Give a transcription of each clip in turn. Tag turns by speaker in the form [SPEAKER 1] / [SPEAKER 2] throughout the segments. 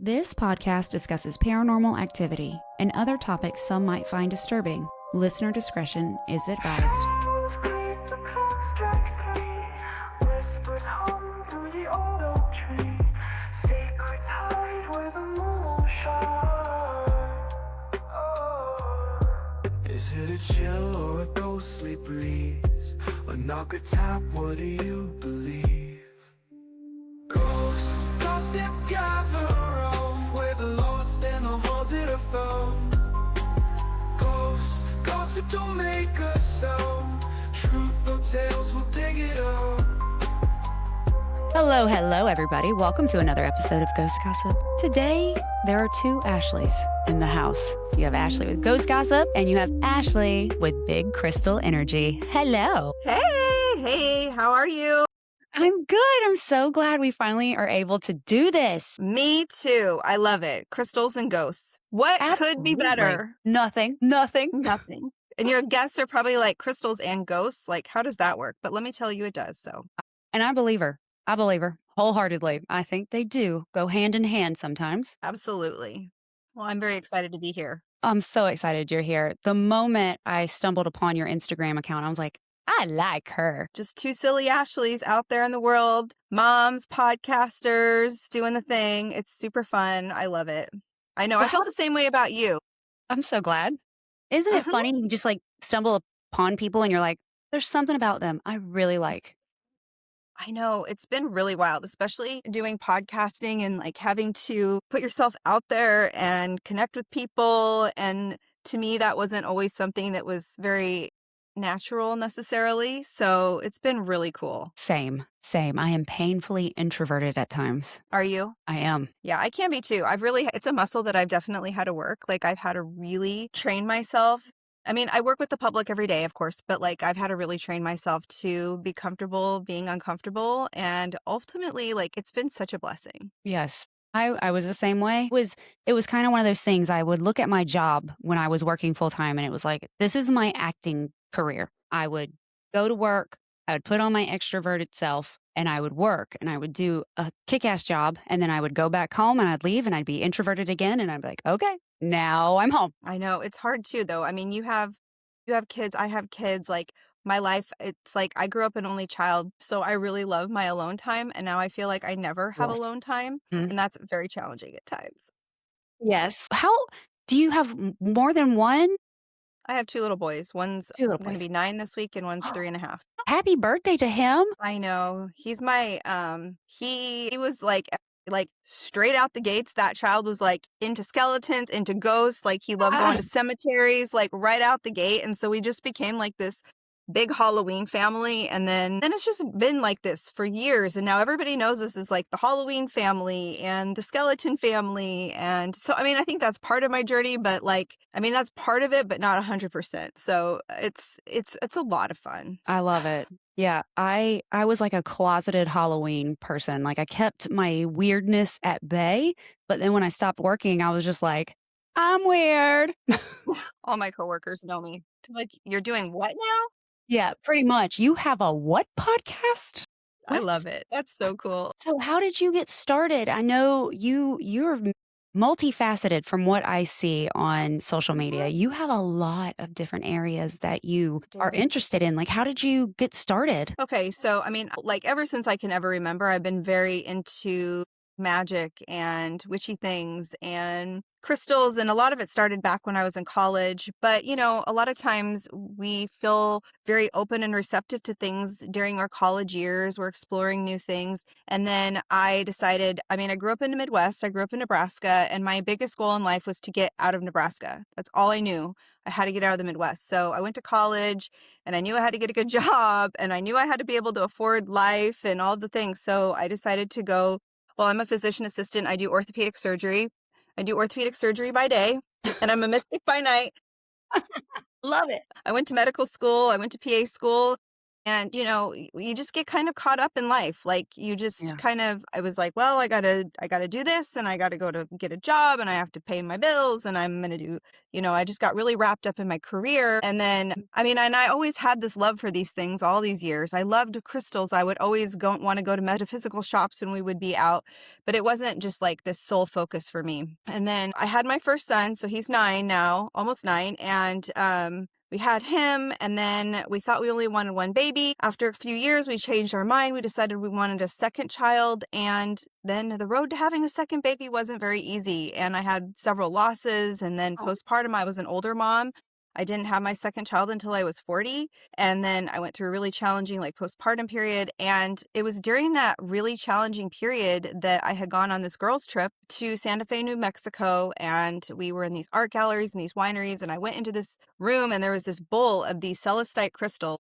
[SPEAKER 1] This podcast discusses paranormal activity and other topics some might find disturbing. Listener discretion is advised.
[SPEAKER 2] Is it a chill or a ghostly breeze? A knock, a tap, what do you believe? Ghosts, gossip, gather around where the lost and the haunted are found. Ghosts, gossip, don't make a sound. Truth or tales, we'll dig it out.
[SPEAKER 1] Hello, everybody. Welcome to another episode of Ghost Gossip. Today, there are two Ashleighs in the house. You have Ashleigh with Ghost Gossip, and you have Ashleigh with Big Crystal Energy. Hello.
[SPEAKER 3] Hey, how are you?
[SPEAKER 1] I'm good. I'm so glad we finally are able to do this.
[SPEAKER 3] Me too. I love it. Crystals and ghosts. What could be better?
[SPEAKER 1] Nothing.
[SPEAKER 3] Nothing. And your guests are probably like crystals and ghosts. Like, how does that work? But let me tell you, it does. So,
[SPEAKER 1] And I believe her wholeheartedly. I think they do go hand in hand sometimes.
[SPEAKER 3] absolutely. Well, I'm very excited to be here.
[SPEAKER 1] I'm so excited you're here. The moment I stumbled upon your Instagram account, I was like, I like her.
[SPEAKER 3] Just two silly Ashleys out there in the world, moms, podcasters, doing the thing. It's super fun. I love it. I know. I felt the same way about you.
[SPEAKER 1] I'm so glad. Isn't it funny? You just like stumble upon people and you're like, there's something about them I really like.
[SPEAKER 3] I know. It's been really wild, especially doing podcasting and like having to put yourself out there and connect with people. And to me, that wasn't always something that was very natural necessarily. So it's been really cool.
[SPEAKER 1] Same. I am painfully introverted at times.
[SPEAKER 3] Are you?
[SPEAKER 1] I am.
[SPEAKER 3] Yeah, I can be too. It's a muscle that I've definitely had to work. Like I've had to really train myself. I mean, I work with the public every day, of course, but like I've had to really train myself to be comfortable being uncomfortable. And ultimately, like it's been such a blessing.
[SPEAKER 1] Yes. I was the same way. It was kind of one of those things. I would look at my job when I was working full time and it was like, this is my acting career. I would go to work, I would put on my extroverted self and I would work and I would do a kick-ass job. And then I would go back home and I'd leave and I'd be introverted again. And I'd be like, okay, now I'm home.
[SPEAKER 3] I know it's hard too, though. I mean, you have kids, I have kids. Like my life, it's like I grew up an only child, so I really love my alone time. And now I feel like I never have
[SPEAKER 1] Yes.
[SPEAKER 3] alone time.
[SPEAKER 1] Mhm.
[SPEAKER 3] And that's very challenging at times.
[SPEAKER 1] Yes. How do you have more than one?
[SPEAKER 3] I have two little boys. One's
[SPEAKER 1] Two little
[SPEAKER 3] going to
[SPEAKER 1] boys.
[SPEAKER 3] be 9 this week and one's 3.5.
[SPEAKER 1] Happy birthday to him.
[SPEAKER 3] I know. He's my, he was like straight out the gates. That child was like into skeletons, into ghosts. Like he loved going to cemeteries, like right out the gate. And so we just became like this big Halloween family. And then it's just been like this for years. And now everybody knows us as like the Halloween family and the skeleton family. And so, I mean, I think that's part of my journey, but like, I mean, that's part of it, but not 100%. So it's a lot of fun.
[SPEAKER 1] I love it. Yeah, I was like a closeted Halloween person. Like I kept my weirdness at bay, but then when I stopped working, I was just like, I'm weird.
[SPEAKER 3] All my coworkers know me. They're like, you're doing what now?
[SPEAKER 1] Yeah, pretty much. You have a what podcast?
[SPEAKER 3] I
[SPEAKER 1] What?
[SPEAKER 3] love it. That's so cool.
[SPEAKER 1] So how did you get started? I know you're multifaceted from what I see on social media. You have a lot of different areas that you are interested in. Like, how did you get started?
[SPEAKER 3] Okay, so I mean, like ever since I can ever remember, I've been very into magic and witchy things and crystals, and a lot of it started back when I was in college. But you know, a lot of times we feel very open and receptive to things during our college years. We're exploring new things. And then I decided, I mean, I grew up in the Midwest. I grew up in Nebraska, and my biggest goal in life was to get out of Nebraska. That's all I knew. I had to get out of the Midwest. So I went to college and I knew I had to get a good job and I knew I had to be able to afford life and all the things. So I decided to go. Well, I'm a physician assistant. I do orthopedic surgery. I do orthopedic surgery by day, and I'm a mystic by night.
[SPEAKER 1] Love it.
[SPEAKER 3] I went to medical school. I went to PA school. And, you just get kind of caught up in life. Like you just
[SPEAKER 1] Yeah.
[SPEAKER 3] kind of I was like, well, I gotta do this and I gotta go to get a job and I have to pay my bills and I'm gonna do, I just got really wrapped up in my career. And then I mean, and I always had this love for these things all these years. I loved crystals. I would always go want to go to metaphysical shops when we would be out, but it wasn't just like this sole focus for me. And then I had my first son, so he's 9 now, almost 9, and we had him, and then we thought we only wanted one baby. After a few years, we changed our mind. We decided we wanted a second child, and then the road to having a second baby wasn't very easy. And I had several losses, and then
[SPEAKER 1] Oh,
[SPEAKER 3] postpartum, I was an older mom. I didn't have my second child until I was 40. And then I went through a really challenging like postpartum period. And it was during that really challenging period that I had gone on this girls trip to Santa Fe, New Mexico. And we were in these art galleries and these wineries. And I went into this room and there was this bowl of these celestite crystal.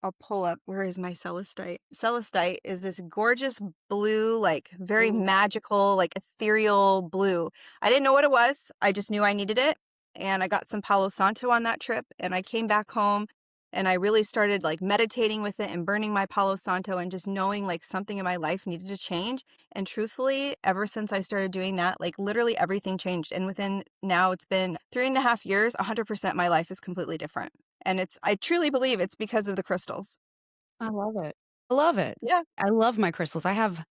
[SPEAKER 3] I'll pull up. Where is my celestite? Celestite is this gorgeous blue, like very
[SPEAKER 1] ooh.
[SPEAKER 3] magical, like ethereal blue. I didn't know what it was. I just knew I needed it. And I got some Palo Santo on that trip. And I came back home and I really started like meditating with it and burning my Palo Santo and just knowing like something in my life needed to change. And truthfully, ever since I started doing that, like literally everything changed. And within now it's been 3.5 years, 100% my life is completely different. And I truly believe it's because of the crystals.
[SPEAKER 1] I love it. I love it.
[SPEAKER 3] Yeah.
[SPEAKER 1] I love my crystals. I have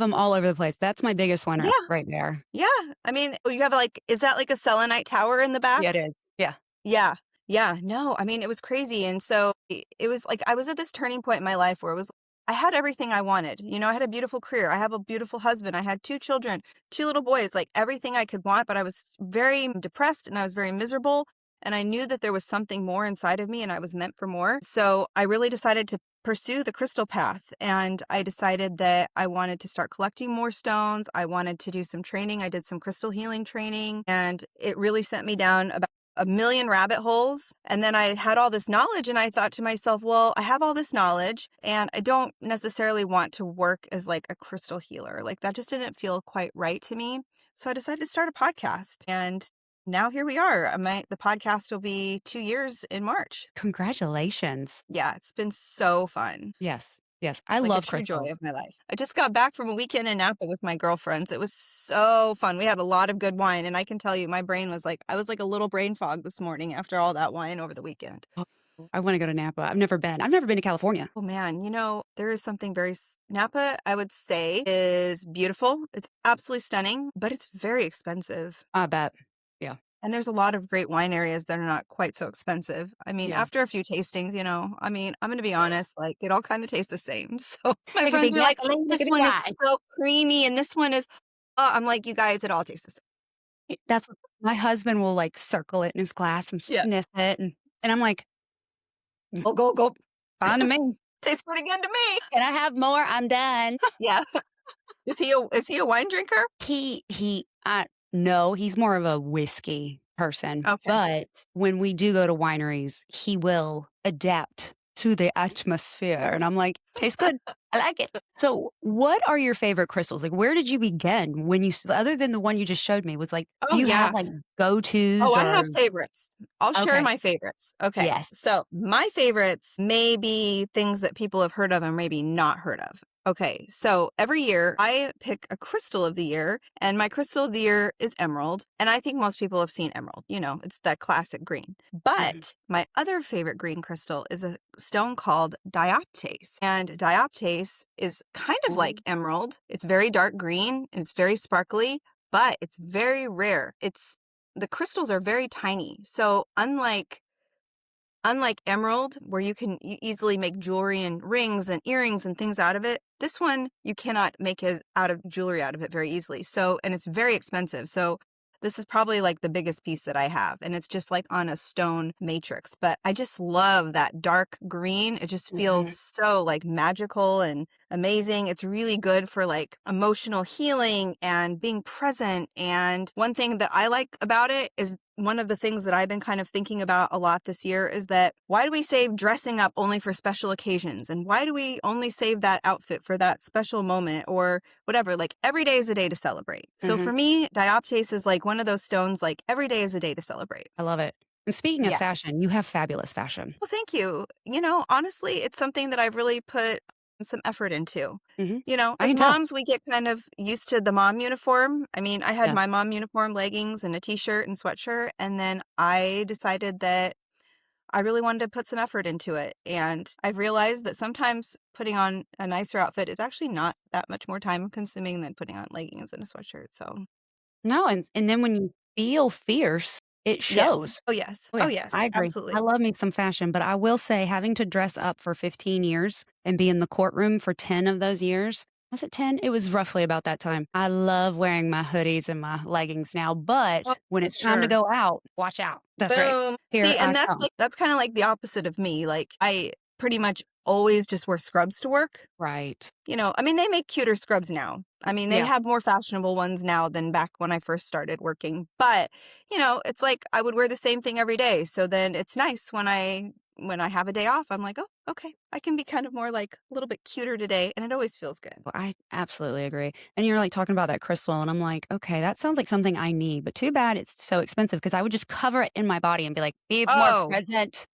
[SPEAKER 1] them all over the place. That's my biggest one
[SPEAKER 3] Yeah.
[SPEAKER 1] right there.
[SPEAKER 3] Yeah. I mean, you have like, is that like a selenite tower in the
[SPEAKER 1] Yeah,
[SPEAKER 3] back?
[SPEAKER 1] it is. Yeah.
[SPEAKER 3] Yeah. Yeah. No, I mean, it was crazy. And so it was like I was at this turning point in my life where I had everything I wanted. I had a beautiful career. I have a beautiful husband. I had 2 children, 2 little boys, like everything I could want, but I was very depressed and I was very miserable. And I knew that there was something more inside of me and I was meant for more. So I really decided to pursue the crystal path. And I decided that I wanted to start collecting more stones. I wanted to do some training. I did some crystal healing training and it really sent me down about a million rabbit holes. And then I had all this knowledge and I thought to myself, well, I have all this knowledge and I don't necessarily want to work as like a crystal healer. Like that just didn't feel quite right to me. So I decided to start a podcast and now here we are. The podcast will be 2 years in March.
[SPEAKER 1] Congratulations.
[SPEAKER 3] Yeah, it's been so fun.
[SPEAKER 1] Yes. Yes. I
[SPEAKER 3] Like a
[SPEAKER 1] love
[SPEAKER 3] true joy
[SPEAKER 1] crystals.
[SPEAKER 3] of my life. I just got back from a weekend in Napa with my girlfriends. It was so fun. We had a lot of good wine, and I can tell you, my brain was like, I was like a little brain fog this morning after all that wine over the weekend.
[SPEAKER 1] Oh, I wanna go to Napa. I've never been. I've never been to California.
[SPEAKER 3] Oh man, there is something Napa, I would say, is beautiful. It's absolutely stunning, but it's very expensive.
[SPEAKER 1] I bet. Yeah.
[SPEAKER 3] And there's a lot of great wine areas that are not quite so expensive. I mean,
[SPEAKER 1] Yeah.
[SPEAKER 3] after a few tastings, I mean, I'm going to be honest, like it all kind of tastes the same. So my
[SPEAKER 1] Take a
[SPEAKER 3] friends
[SPEAKER 1] big
[SPEAKER 3] are
[SPEAKER 1] glass
[SPEAKER 3] like,
[SPEAKER 1] of lean,
[SPEAKER 3] this
[SPEAKER 1] take a big
[SPEAKER 3] one is
[SPEAKER 1] wine.
[SPEAKER 3] so creamy and this one is, oh, I'm like, you guys, it all tastes the same.
[SPEAKER 1] That's what my husband will, like, circle it in his glass and
[SPEAKER 3] Yeah.
[SPEAKER 1] sniff it, and I'm like, "Go, go, go. Fine to me.
[SPEAKER 3] Tastes pretty good to me.
[SPEAKER 1] Can I have more? I'm done."
[SPEAKER 3] Yeah. Is he a wine drinker?
[SPEAKER 1] No, he's more of a whiskey person,
[SPEAKER 3] Okay.
[SPEAKER 1] but when we do go to wineries, he will adapt to the atmosphere, and I'm like, "Tastes good. I like it." So, what are your favorite crystals? Like, where did you begin when other than the one you just showed me, was like, do
[SPEAKER 3] Oh
[SPEAKER 1] you have,
[SPEAKER 3] yeah.
[SPEAKER 1] like,
[SPEAKER 3] Oh,
[SPEAKER 1] go-tos
[SPEAKER 3] I
[SPEAKER 1] or
[SPEAKER 3] have favorites. I'll share
[SPEAKER 1] okay.
[SPEAKER 3] my favorites. Okay.
[SPEAKER 1] Yes.
[SPEAKER 3] So, my favorites may be things that people have heard of and maybe not heard of. Okay. So, every year I pick a crystal of the year, and my crystal of the year is emerald. And I think most people have seen emerald. It's that classic green.
[SPEAKER 1] Mhm.
[SPEAKER 3] But my other favorite green crystal is a stone called dioptase. And dioptase is kind of
[SPEAKER 1] Ooh.
[SPEAKER 3] like emerald. It's very dark green and it's very sparkly, but it's very rare. The crystals are very tiny. So unlike emerald, where you can easily make jewelry and rings and earrings and things out of it, this one you cannot make jewelry out of it very easily. So, and it's very expensive. So this is probably like the biggest piece that I have. And it's just like on a stone matrix. But I just love that dark green. It just feels
[SPEAKER 1] Mhm.
[SPEAKER 3] so like magical and amazing. It's really good for like emotional healing and being present. And one thing that I like about it is one of the things that I've been kind of thinking about a lot this year is that why do we save dressing up only for special occasions? And why do we only save that outfit for that special moment or whatever? Like every day is a day to celebrate. So
[SPEAKER 1] Mhm.
[SPEAKER 3] for me, dioptase is like one of those stones, like every day is a day to celebrate.
[SPEAKER 1] I love it. And speaking of
[SPEAKER 3] Yeah.
[SPEAKER 1] fashion, you have fabulous fashion.
[SPEAKER 3] Well, thank you. Honestly, it's something that I've really put some effort into.
[SPEAKER 1] Mhm. I
[SPEAKER 3] As
[SPEAKER 1] can tell.
[SPEAKER 3] moms, we get kind of used to the mom uniform. I mean, I had
[SPEAKER 1] Yes.
[SPEAKER 3] my mom uniform leggings and a t-shirt and sweatshirt, and then I decided that I really wanted to put some effort into it. And I've realized that sometimes putting on a nicer outfit is actually not that much more time consuming than putting on leggings and a sweatshirt. So,
[SPEAKER 1] No, and then when you feel fierce, it
[SPEAKER 3] yes.
[SPEAKER 1] shows.
[SPEAKER 3] Oh, yes.
[SPEAKER 1] Oh,
[SPEAKER 3] Oh,
[SPEAKER 1] yeah, I
[SPEAKER 3] yes.
[SPEAKER 1] agree. I
[SPEAKER 3] Absolutely.
[SPEAKER 1] love me some fashion, but I will say having to dress up for 15 years and be in the courtroom for 10 of those years was it 10? It was roughly about that time. I love wearing my hoodies and my leggings now,
[SPEAKER 3] Oh,
[SPEAKER 1] but when
[SPEAKER 3] for
[SPEAKER 1] it's time to
[SPEAKER 3] sure.
[SPEAKER 1] go out, watch out. That's right.
[SPEAKER 3] Boom.
[SPEAKER 1] Here
[SPEAKER 3] See,
[SPEAKER 1] I
[SPEAKER 3] and
[SPEAKER 1] come.
[SPEAKER 3] that's kind of like the opposite of me. Like I pretty much always just wear scrubs to work.
[SPEAKER 1] Right.
[SPEAKER 3] I mean, they make cuter scrubs now. I mean, they
[SPEAKER 1] Yeah.
[SPEAKER 3] have more fashionable ones now than back when I first started working. But, it's like I would wear the same thing every day. So then it's nice when I have a day off, I'm like, "Oh, okay. I can be kind of more like a little bit cuter today." And it always feels good.
[SPEAKER 1] Well, I absolutely agree. And you're like talking about that crystal, and I'm like, okay, that sounds like something I need, but too bad it's so expensive because I would just cover it in my body and be like, be more
[SPEAKER 3] Oh,
[SPEAKER 1] present.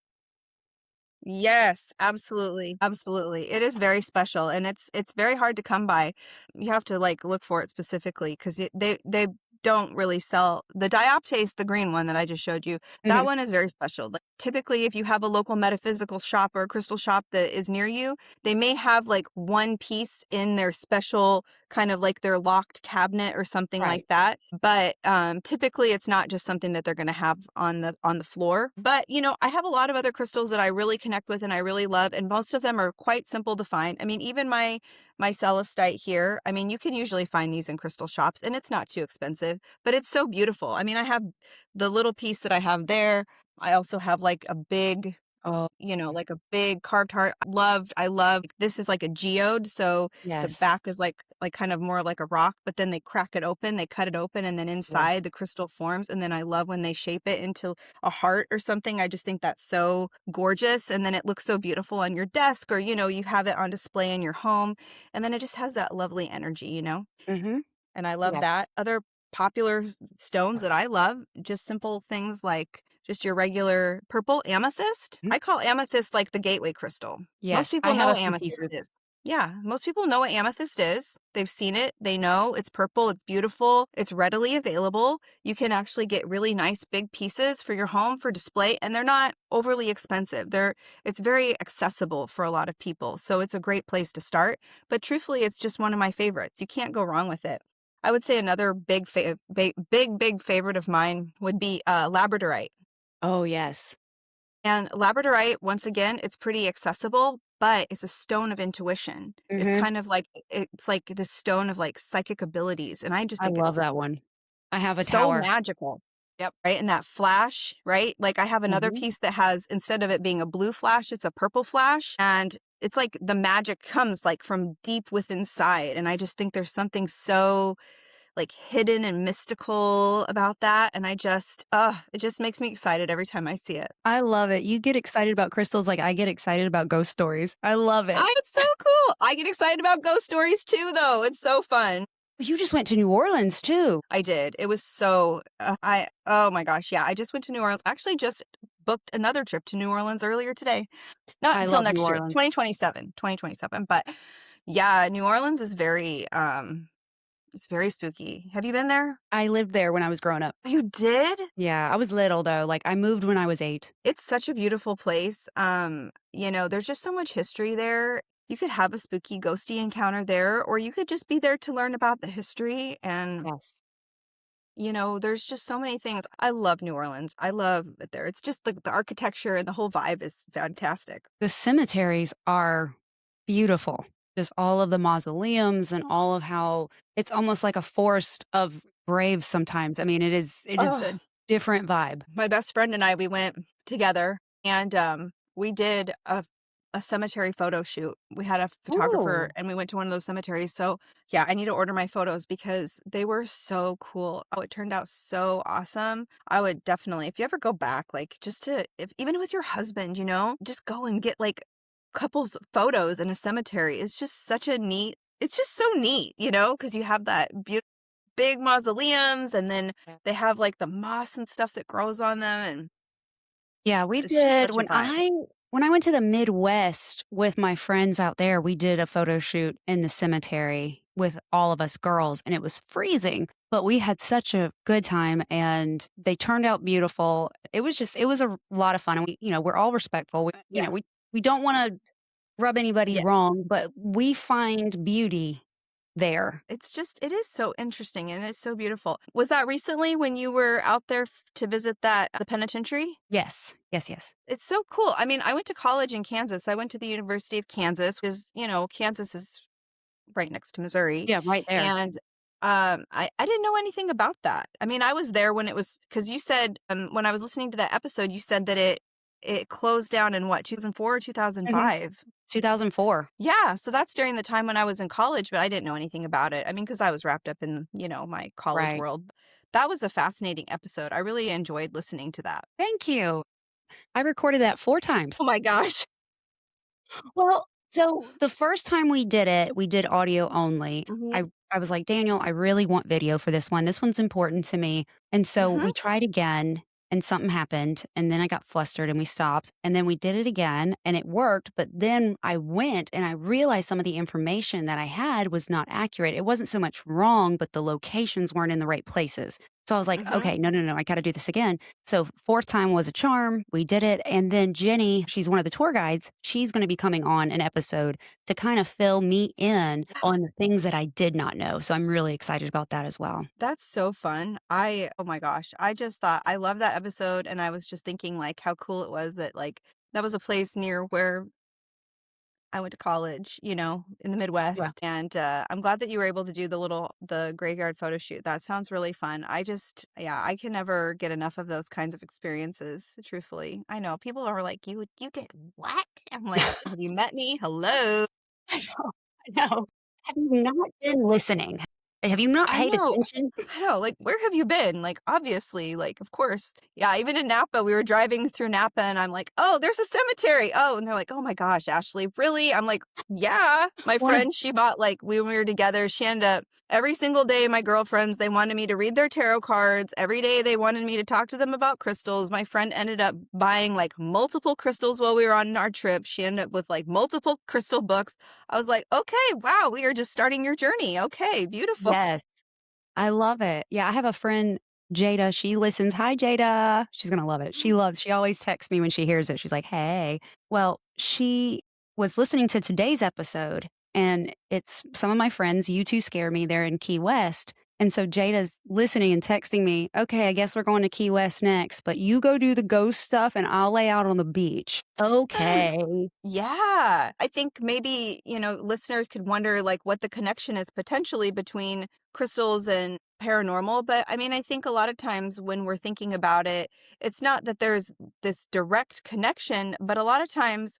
[SPEAKER 3] yes, absolutely. Absolutely. It is very special and it's very hard to come by. You have to like look for it specifically cuz they don't really sell the dioptase, the green one that I just showed you. That
[SPEAKER 1] Mhm.
[SPEAKER 3] one is very special. Like typically if you have a local metaphysical shop or a crystal shop that is near you, they may have like one piece in their special kind of like their locked cabinet or something like
[SPEAKER 1] Right.
[SPEAKER 3] that. But typically it's not just something that they're going to have on the floor. But I have a lot of other crystals that I really connect with and I really love, and most of them are quite simple to find. I mean, even my celestite here. I mean, you can usually find these in crystal shops, and it's not too expensive, but it's so beautiful. I mean, I have the little piece that I have there. I also have like a big
[SPEAKER 1] Oh,
[SPEAKER 3] like a big carved heart. I love this is like a geode, so the
[SPEAKER 1] yes.
[SPEAKER 3] back is like kind of more like a rock, but then they crack it open, they cut it open, and then
[SPEAKER 1] Yes.
[SPEAKER 3] inside the crystal forms. And then I love when they shape it into a heart or something. I just think that's so gorgeous. And then it looks so beautiful on your desk, or you have it on display in your home. And then it just has that lovely energy.
[SPEAKER 1] Mhm.
[SPEAKER 3] And I love
[SPEAKER 1] Yes.
[SPEAKER 3] that. Other popular stones that I love, just simple things like just your regular purple amethyst.
[SPEAKER 1] Mhm.
[SPEAKER 3] I call amethyst like the gateway crystal. Most
[SPEAKER 1] Yes, I
[SPEAKER 3] people know
[SPEAKER 1] have a
[SPEAKER 3] what
[SPEAKER 1] few
[SPEAKER 3] amethyst
[SPEAKER 1] pieces.
[SPEAKER 3] is. Yeah, most people know what amethyst is. They've seen it, they know it's purple, it's beautiful, it's readily available. You can actually get really nice big pieces for your home for display, and they're not overly expensive. It's very accessible for a lot of people. So it's a great place to start, but truthfully, it's just one of my favorites. You can't go wrong with it. I would say another big favorite of mine would be labradorite.
[SPEAKER 1] Oh, yes.
[SPEAKER 3] And labradorite, once again, it's pretty accessible, but it's a stone of intuition. It's
[SPEAKER 1] Mhm.
[SPEAKER 3] kind of like it's like this stone of like psychic abilities, and I just
[SPEAKER 1] I
[SPEAKER 3] think
[SPEAKER 1] love
[SPEAKER 3] it's
[SPEAKER 1] that one. I have a
[SPEAKER 3] so
[SPEAKER 1] tower.
[SPEAKER 3] magical,
[SPEAKER 1] Yep.
[SPEAKER 3] right? And that flash, right? Like I have another
[SPEAKER 1] Mhm.
[SPEAKER 3] piece that has, instead of it being a blue flash, it's a purple flash, and it's like the magic comes like from deep within inside, and I just think there's something so like hidden and mystical about that, and it just makes me excited every time I see it.
[SPEAKER 1] I love it. You get excited about crystals like I get excited about ghost stories. I love it.
[SPEAKER 3] It's so cool. I get excited about ghost stories too, though. It's so fun.
[SPEAKER 1] You just went to New Orleans too.
[SPEAKER 3] I did. It was so oh my gosh, yeah. I just went to New Orleans. Actually just booked another trip to New Orleans earlier today. Not
[SPEAKER 1] I
[SPEAKER 3] until
[SPEAKER 1] love New
[SPEAKER 3] next year,
[SPEAKER 1] Orleans.
[SPEAKER 3] 2027. But yeah, New Orleans is very it's very spooky. Have you been there?
[SPEAKER 1] I lived there when I was growing up.
[SPEAKER 3] You did?
[SPEAKER 1] Yeah, I was little though, like, I moved when I was 8.
[SPEAKER 3] It's such a beautiful place. There's just so much history there. You could have a spooky ghosty encounter there, or you could just be there to learn about the history. And,
[SPEAKER 1] Yes.
[SPEAKER 3] there's just so many things. I love New Orleans. I love it there. It's just the architecture and the whole vibe is fantastic.
[SPEAKER 1] The cemeteries are beautiful. Just all of the mausoleums and all of how it's almost like a forest of graves sometimes. I mean, it is a
[SPEAKER 3] Oh,
[SPEAKER 1] different vibe.
[SPEAKER 3] my best friend and I, we went together and we did a cemetery photo shoot. We had a photographer
[SPEAKER 1] Ooh.
[SPEAKER 3] and we went to one of those cemeteries. So, yeah, I need to order my photos because they were so cool. Oh, it turned out so awesome. I would definitely, if you ever go back, like just to, if even with your husband, just go and get like couples photos in a cemetery. It's just so neat, because you have that beautiful big mausoleums and then they have like the moss and stuff that grows on them.
[SPEAKER 1] Yeah, we
[SPEAKER 3] It's just
[SPEAKER 1] did
[SPEAKER 3] such a vibe.
[SPEAKER 1] when I went to the Midwest with my friends out there, we did a photo shoot in the cemetery with all of us girls, and it was freezing, but we had such a good time, and they turned out beautiful. It was a lot of fun, and we're all respectful.
[SPEAKER 3] Yeah.
[SPEAKER 1] We don't wanna rub anybody
[SPEAKER 3] Yes.
[SPEAKER 1] wrong, but we find beauty there.
[SPEAKER 3] It is so interesting and it's so beautiful. Was that recently when you were out there to visit the penitentiary?
[SPEAKER 1] Yes. Yes, yes.
[SPEAKER 3] It's so cool. I mean, I went to college in Kansas. I went to the University of Kansas, because, Kansas is right next to Missouri.
[SPEAKER 1] Yeah, right there.
[SPEAKER 3] And I didn't know anything about that. I mean, I was there when it was, because you said, when I was listening to that episode, you said that it closed down in what, 2004 or
[SPEAKER 1] Mhm.
[SPEAKER 3] 2005?
[SPEAKER 1] 2004.
[SPEAKER 3] Yeah, so that's during the time when I was in college, but I didn't know anything about it. I mean, because I was wrapped up in, my college
[SPEAKER 1] Right.
[SPEAKER 3] world. That was a fascinating episode. I really enjoyed listening to that.
[SPEAKER 1] Thank you. I recorded that 4 times.
[SPEAKER 3] Oh my gosh.
[SPEAKER 1] Well, so the first time we did it, we did audio only.
[SPEAKER 3] Mhm.
[SPEAKER 1] I was like, "Daniel, I really want video for this one. This one's important to me." And so
[SPEAKER 3] Mhm.
[SPEAKER 1] we tried again and something happened, and then I got flustered and we stopped, and then we did it again and it worked, but then I went and I realized some of the information that I had was not accurate. It wasn't so much wrong, but the locations weren't in the right places. So I was like,
[SPEAKER 3] Mhm.
[SPEAKER 1] "Okay, no, no, no, I gotta do this again." So 4th time was a charm. We did it, and then Jenny, she's one of the tour guides, she's gonna be coming on an episode to kind of fill me in
[SPEAKER 3] Yeah.
[SPEAKER 1] on the things that I did not know, so I'm really excited about that as well.
[SPEAKER 3] That's so fun. Oh my gosh. I just thought I love that episode, and I was just thinking like how cool it was that like that was a place near where I went to college, in the
[SPEAKER 1] Yeah.
[SPEAKER 3] Midwest, and, I'm glad that you were able to do the graveyard photo shoot. That sounds really fun. Yeah, I can never get enough of those kinds of experiences, truthfully. I know people are like, "You did what?" I'm like, "Have you met me? Hello?"
[SPEAKER 1] I know, I know. Have you not been listening? Have you not
[SPEAKER 3] I
[SPEAKER 1] paid
[SPEAKER 3] know.
[SPEAKER 1] attention?
[SPEAKER 3] I know, like, where have you been? Like, obviously, like, of course. Yeah, even in Napa, we were driving through Napa and I'm like, "Oh, there's a cemetery." Oh, and they're like, "Oh my gosh, Ashley, really?" I'm like, "Yeah." My
[SPEAKER 1] One of
[SPEAKER 3] friend, she bought like when we were together, she ended up every single day, my girlfriends, they wanted me to read their tarot cards. Every day they wanted me to talk to them about crystals. My friend ended up buying like multiple crystals while we were on our trip. She ended up with like multiple crystal books. I was like, "Okay, wow, we are just starting your journey. Okay, beautiful."
[SPEAKER 1] Yes. I love it. Yeah, I have a friend, Jada, she listens. Hi, Jada. She's gonna love it. She always texts me when she hears it. She's like, "Hey." Well, she was listening to today's episode, and it's some of my friends, You 2 Scare Me, they're in Key West, and so Jada's listening and texting me, "Okay, I guess we're going to Key West next, but you go do the ghost stuff and I'll lay out on the beach." Okay.
[SPEAKER 3] Yeah. I think maybe, listeners could wonder like what the connection is potentially between crystals and paranormal. But I mean, I think a lot of times when we're thinking about it, it's not that there's this direct connection, but a lot of times,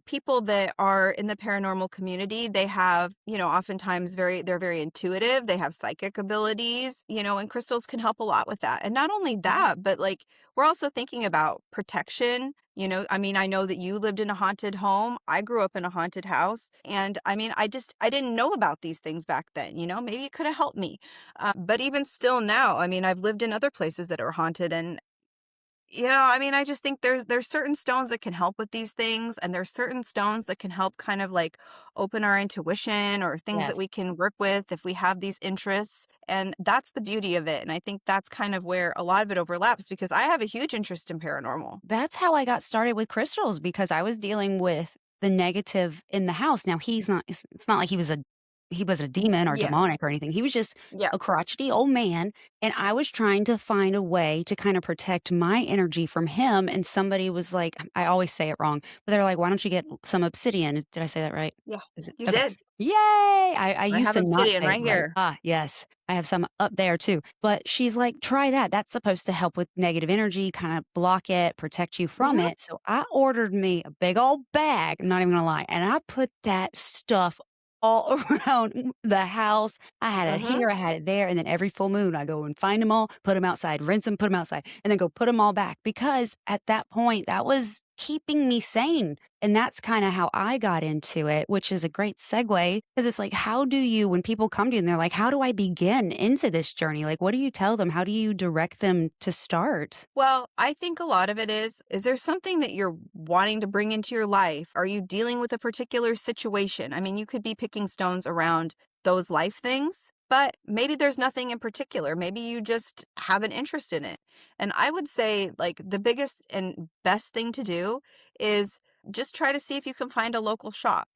[SPEAKER 3] people that are in the paranormal community, they have, oftentimes they're very intuitive, they have psychic abilities, and crystals can help a lot with that. And not only
[SPEAKER 1] Mhm.
[SPEAKER 3] that, but like we're also thinking about protection. I mean, I know that you lived in a haunted home. I grew up in a haunted house. And I mean, I didn't know about these things back then. Maybe it could have helped me. But even still now, I mean, I've lived in other places that are haunted. And, I mean, I just think there's certain stones that can help with these things. And there's certain stones that can help kind of like open our intuition or things that
[SPEAKER 1] Yes.
[SPEAKER 3] we can work with if we have these interests. And that's the beauty of it. And I think that's kind of where a lot of it overlaps because I have a huge interest in paranormal.
[SPEAKER 1] That's how I got started with crystals because I was dealing with the negative in the house. Now it's not like he was a demon or
[SPEAKER 3] Yeah.
[SPEAKER 1] demonic or anything. He was just
[SPEAKER 3] Yeah.
[SPEAKER 1] a crotchety old man and I was trying to find a way to kind of protect my energy from him and somebody was like I always say it wrong, but they're like, "Why don't you get some obsidian?" Did I say that right?
[SPEAKER 3] Yeah.
[SPEAKER 1] Is it
[SPEAKER 3] You
[SPEAKER 1] okay.
[SPEAKER 3] did.
[SPEAKER 1] Yay! I
[SPEAKER 3] I
[SPEAKER 1] used
[SPEAKER 3] have
[SPEAKER 1] to not
[SPEAKER 3] obsidian
[SPEAKER 1] say it
[SPEAKER 3] right
[SPEAKER 1] right.
[SPEAKER 3] here.
[SPEAKER 1] Ah, yes. I have some up there too. But she's like, "Try that. That's supposed to help with negative energy, kind of block it, protect you from
[SPEAKER 3] Mhm.
[SPEAKER 1] it." So I ordered me a big old bag, I'm not even gonna lie, and I put that stuff all around the house. I had it
[SPEAKER 3] Mhm.
[SPEAKER 1] here, I had it there, and then every full moon, I go and find them all, put them outside, rinse them, put them outside, and then go put them all back because at that point, that was keeping me sane. And that's kind of how I got into it, which is a great segue because it's like, how do you, when people come to you and they're like, how do I begin into this journey? Like, what do you tell them? How do you direct them to start?
[SPEAKER 3] Well, I think a lot of it is there something that you're wanting to bring into your life? Are you dealing with a particular situation? I mean, you could be picking stones around those life things, but maybe there's nothing in particular. Maybe you just have an interest in it. And I would say, like, the biggest and best thing to do is just try to see if you can find a local shop.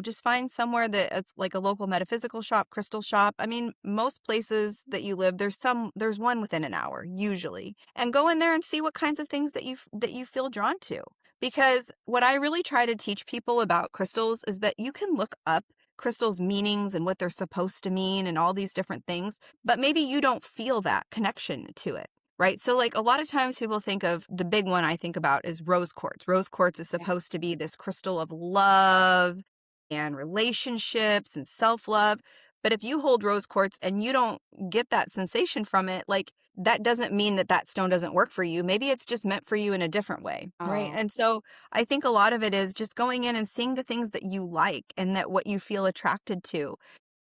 [SPEAKER 3] Just find somewhere that it's like a local metaphysical shop, crystal shop. I mean, most places that you live, there's one within an hour usually. And go in there and see what kinds of things that you feel drawn to. Because what I really try to teach people about crystals is that you can look up crystals' meanings and what they're supposed to mean and all these different things, but maybe you don't feel that connection to it. Right. So, like, a lot of times people think of the big one I think about is rose quartz. Rose quartz is
[SPEAKER 1] Yeah.
[SPEAKER 3] supposed to be this crystal of love and relationships and self love. But if you hold rose quartz and you don't get that sensation from it, like, that doesn't mean that that stone doesn't work for you. Maybe it's just meant for you in a different way. Right.
[SPEAKER 1] Oh,
[SPEAKER 3] And so I think a lot of it is just going in and seeing the things that you like and that what you feel attracted to.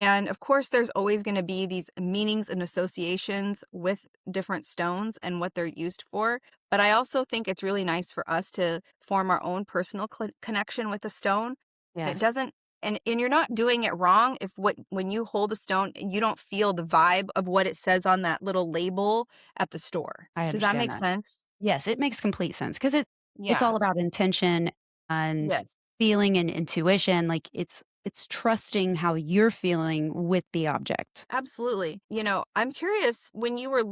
[SPEAKER 3] And of course, there's always going to be these meanings and associations with different stones and what they're used for. But I also think it's really nice for us to form our own personal connection with a stone. And it
[SPEAKER 1] yes.
[SPEAKER 3] doesn't, and you're not doing it wrong if when you hold a stone, you don't feel the vibe of what it says on that little label at the store.
[SPEAKER 1] I
[SPEAKER 3] Does that
[SPEAKER 1] understand
[SPEAKER 3] make
[SPEAKER 1] that.
[SPEAKER 3] sense?
[SPEAKER 1] Yes, it makes complete sense because it's
[SPEAKER 3] Yeah.
[SPEAKER 1] all about intention and
[SPEAKER 3] Yes.
[SPEAKER 1] feeling and intuition. Like it's trusting how you're feeling with the object.
[SPEAKER 3] Absolutely. I'm curious when you were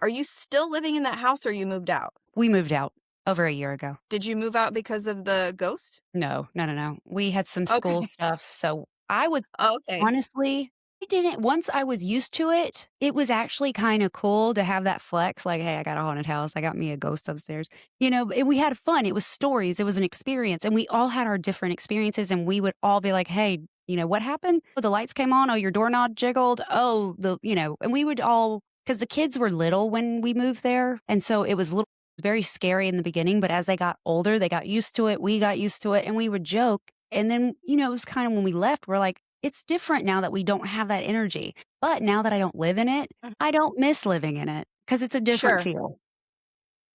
[SPEAKER 3] are you still living in that house or you moved out?
[SPEAKER 1] We moved out over a year ago.
[SPEAKER 3] Did you move out because of the ghost?
[SPEAKER 1] No, no, no, no. We had some school
[SPEAKER 3] Okay.
[SPEAKER 1] stuff, so I would
[SPEAKER 3] Oh, okay.
[SPEAKER 1] honestly, I didn't once I was used to it, it was actually kinda cool to have that flex, like, "Hey, I got a haunted house. I got me a ghost upstairs." And we had fun. It was stories. It was an experience, and we all had our different experiences, and we would all be like, "Hey, what happened? Oh, the lights came on. Oh, your doorknob jiggled. Oh, and we would all because the kids were little when we moved there, and so very scary in the beginning, but as they got older, they got used to it, we got used to it, and we would joke. And then, it was kind of when we left, we're like, it's different now that we don't have that energy. But now that I don't live in it,
[SPEAKER 3] Mhm.
[SPEAKER 1] I don't miss living in it because it's a different
[SPEAKER 3] Sure,
[SPEAKER 1] feel.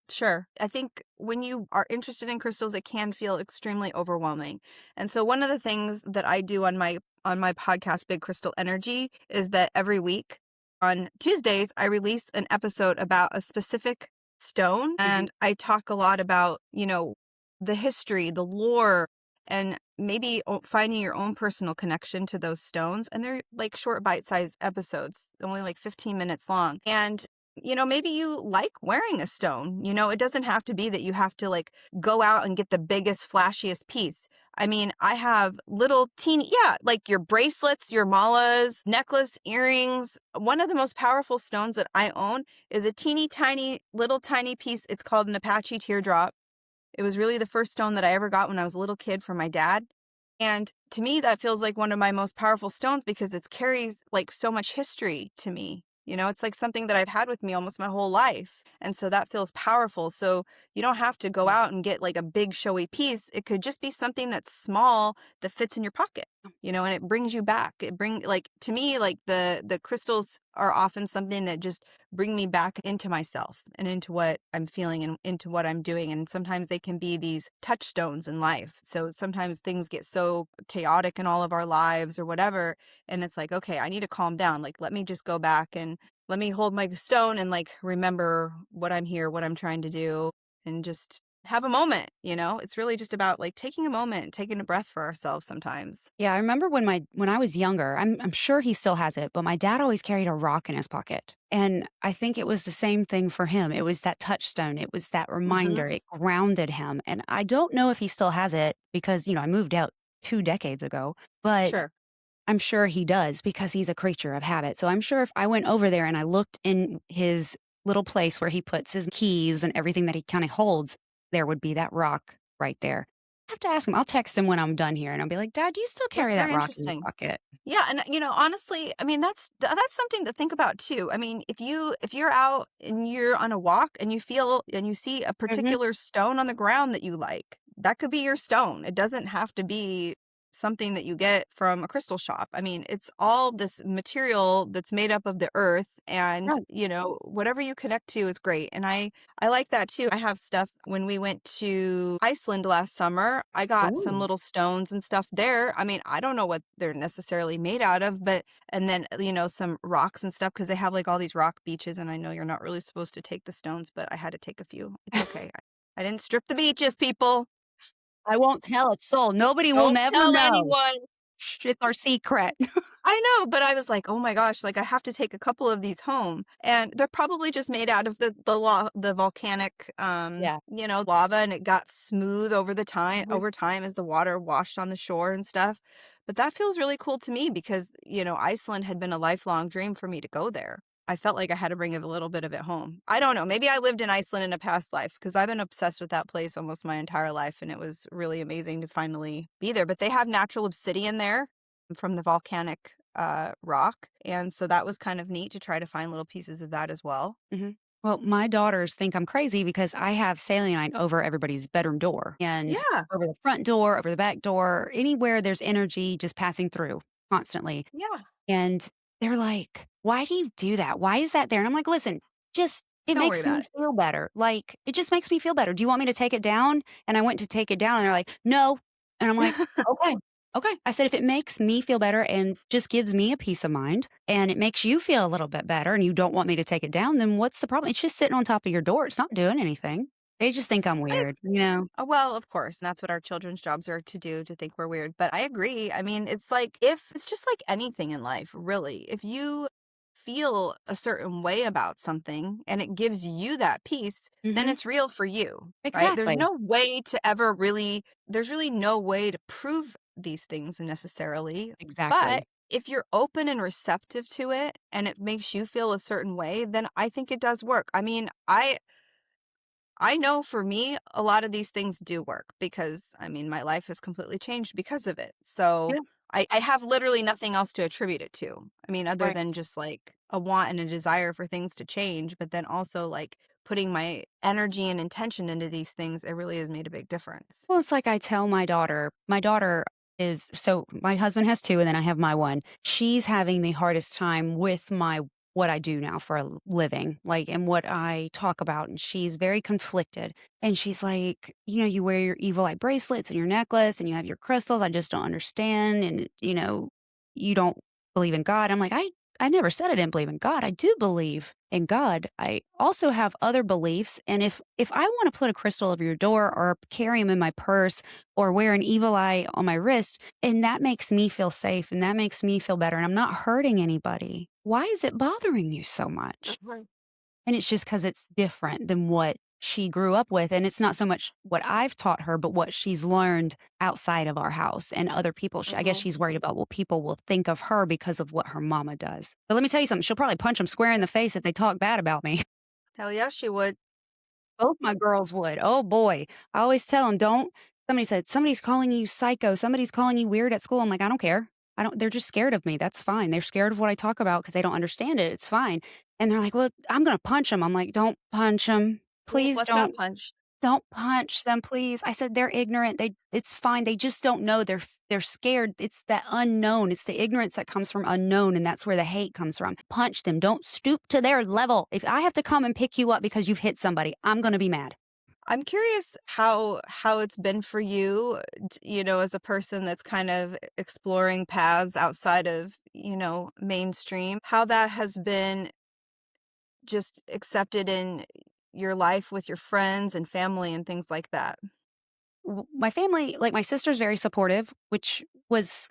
[SPEAKER 3] sure. I think when you are interested in crystals, it can feel extremely overwhelming. And so one of the things that I do on my podcast, Big Crystal Energy, is that every week on Tuesdays, I release an episode about a specific stone.
[SPEAKER 1] Mhm.
[SPEAKER 3] And I talk a lot about, the history, the lore, and maybe finding your own personal connection to those stones. And they're like short bite-sized episodes, only like 15 minutes long. And maybe you like wearing a stone. It doesn't have to be that you have to like go out and get the biggest, flashiest piece. I mean, I have little teeny, yeah, like your bracelets, your malas, necklace, earrings. One of the most powerful stones that I own is a teeny tiny, little tiny piece. It's called an Apache teardrop. It was really the first stone that I ever got when I was a little kid from my dad. And to me, that feels like one of my most powerful stones because it carries like so much history to me. It's like something that I've had with me almost my whole life. And so that feels powerful. So you don't have to go
[SPEAKER 1] Yeah.
[SPEAKER 3] out and get like a big showy piece. It could just be something that's small that fits in your pocket, and it brings you back. Like to me, like the crystals are often something that just bring me back into myself and into what I'm feeling and into what I'm doing. And sometimes they can be these touchstones in life. So sometimes things get so chaotic in all of our lives or whatever. And it's like, okay, I need to calm down. Like, let me just go back and let me hold my stone and like remember what I'm here, what I'm trying to do, and just have a moment. It's really just about like taking a moment, taking a breath for ourselves sometimes.
[SPEAKER 1] Yeah, I remember when I was younger, I'm sure he still has it, but my dad always carried a rock in his pocket. And I think it was the same thing for him. It was that touchstone. It was that
[SPEAKER 3] Hmm.
[SPEAKER 1] reminder. It grounded him. And I don't know if he still has it because, I moved out 2 decades ago, but
[SPEAKER 3] Sure.
[SPEAKER 1] I'm sure he does because he's a creature of habit. So I'm sure if I went over there and I looked in his little place where he puts his keys and everything that he kind of holds, there would be that rock right there. have to ask him. I'll text him when I'm done here, and I'll be like, "Dad, do you still
[SPEAKER 3] That's
[SPEAKER 1] carry that
[SPEAKER 3] very
[SPEAKER 1] rock in your
[SPEAKER 3] interesting.
[SPEAKER 1] pocket?"
[SPEAKER 3] Yeah, and, honestly, I mean, that's something to think about too. I mean, if you're out and you're on a walk and you feel and you see a
[SPEAKER 1] Mhm.
[SPEAKER 3] particular stone on the ground that you like, that could be your stone. It doesn't have to be something that you get from a crystal shop. I mean, it's all this material that's made up of the earth, and,
[SPEAKER 1] Right.
[SPEAKER 3] whatever you connect to is great. And I like that too. I have stuff when we went to Iceland last summer. I got some
[SPEAKER 1] Ooh.
[SPEAKER 3] little stones and stuff there. I mean, I don't know what they're necessarily made out of, but and then some rocks and stuff because they have like all these rock beaches, and I know you're not really supposed to take the stones, but I had to take a few. It's okay. I didn't strip the beaches, people.
[SPEAKER 1] I won't tell a soul. Nobody will
[SPEAKER 3] Don't
[SPEAKER 1] never
[SPEAKER 3] tell
[SPEAKER 1] know.
[SPEAKER 3] anyone.
[SPEAKER 1] Shh, it's our secret.
[SPEAKER 3] I know, but I was like, "Oh my gosh, like I have to take a couple of these home." And they're probably just made out of the volcanic
[SPEAKER 1] Yeah.
[SPEAKER 3] lava, and it got smooth
[SPEAKER 1] Mhm.
[SPEAKER 3] over time as the water washed on the shore and stuff. But that feels really cool to me because, Iceland had been a lifelong dream for me to go there. I felt like I had to bring a little bit of it home. I don't know, maybe I lived in Iceland in a past life because I've been obsessed with that place almost my entire life, and it was really amazing to finally be there. But they have natural obsidian there from the volcanic rock. And so that was kind of neat to try to find little pieces of that as well.
[SPEAKER 1] Mhm. Well, my daughters think I'm crazy because I have saline over everybody's bedroom door and
[SPEAKER 3] Yeah.
[SPEAKER 1] over the front door, over the back door, anywhere there's energy just passing through constantly.
[SPEAKER 3] Yeah.
[SPEAKER 1] And they're like, "Why do you do that? Why is that there?" And I'm like, "Listen, just it
[SPEAKER 3] Don't worry
[SPEAKER 1] makes
[SPEAKER 3] about
[SPEAKER 1] me
[SPEAKER 3] it.
[SPEAKER 1] feel better. Like, it just makes me feel better. Do you want me to take it down?" And I went to take it down, and they're like, "No." And I'm like, "Okay. Okay." I said, "If it makes me feel better and just gives me a peace of mind, and it makes you feel a little bit better, and you don't want me to take it down, then what's the problem? It's just sitting on top of your door. It's not doing anything." They just think I'm
[SPEAKER 3] I
[SPEAKER 1] weird, you know?
[SPEAKER 3] Well, of course, and that's what our children's jobs are to do, to think we're weird. But I agree. I mean, it's like if it's just like anything in life, really. If you feel a certain way about something and it gives you that peace, then
[SPEAKER 1] Mhm.
[SPEAKER 3] it's real for you, right?
[SPEAKER 1] Exactly.
[SPEAKER 3] There's really no way to prove these things necessarily. But
[SPEAKER 1] Exactly.
[SPEAKER 3] if you're open and receptive to it and it makes you feel a certain way, then I think it does work. I mean, I know for me, a lot of these things do work because, I mean, my life has completely changed because of it. So
[SPEAKER 1] Yeah.
[SPEAKER 3] I have literally nothing else to attribute it to. I mean, other
[SPEAKER 1] Right.
[SPEAKER 3] than just like a want and a desire for things to change, but then also like putting my energy and intention into these things, it really has made a big difference.
[SPEAKER 1] Well, it's like I tell my daughter is so my husband has 2 and then I have my 1. She's having the hardest time with my what I do now for a living, like, and what I talk about, and she's very conflicted. And she's like, "You wear your evil eye bracelets and your necklace and you have your crystals. I just don't understand, and, you don't believe in God." I'm like, I never said I didn't believe in God. I do believe in God. I also have other beliefs, and if I want to put a crystal over your door or carry them in my purse or wear an evil eye on my wrist, and that makes me feel safe and that makes me feel better and I'm not hurting anybody, why is it bothering you so much?
[SPEAKER 3] Mhm.
[SPEAKER 1] And it's just because it's different than what she grew up with, and it's not so much what I've taught her, but what she's learned outside of our house and other people. I guess
[SPEAKER 3] Mhm.
[SPEAKER 1] she's worried about what people will think of her because of what her mama does. But let me tell you something, she'll probably punch them square in the face if they talk bad about me.
[SPEAKER 3] Hell yeah, she would.
[SPEAKER 1] Both my girls would. Oh boy. I always tell them, don't. Somebody said, somebody's calling you psycho. Somebody's calling you weird at school. I'm like, I don't care. They're just scared of me. That's fine. They're scared of what I talk about because they don't understand it. It's fine. And they're like, well, I'm going to punch them. I'm like, don't punch them. Please
[SPEAKER 3] Let's not
[SPEAKER 1] don't.
[SPEAKER 3] punch.
[SPEAKER 1] Don't punch them, please. I said, "They're ignorant. It's fine. They just don't know. They're scared. It's that unknown. It's the ignorance that comes from unknown, and that's where the hate comes from. Punch them. Don't stoop to their level. If I have to come and pick you up because you've hit somebody, I'm gonna be mad."
[SPEAKER 3] I'm curious how it's been for you, as a person that's kind of exploring paths outside of, mainstream, how that has been just accepted in your life with your friends and family and things like that.
[SPEAKER 1] My family, like, my sister's very supportive, which was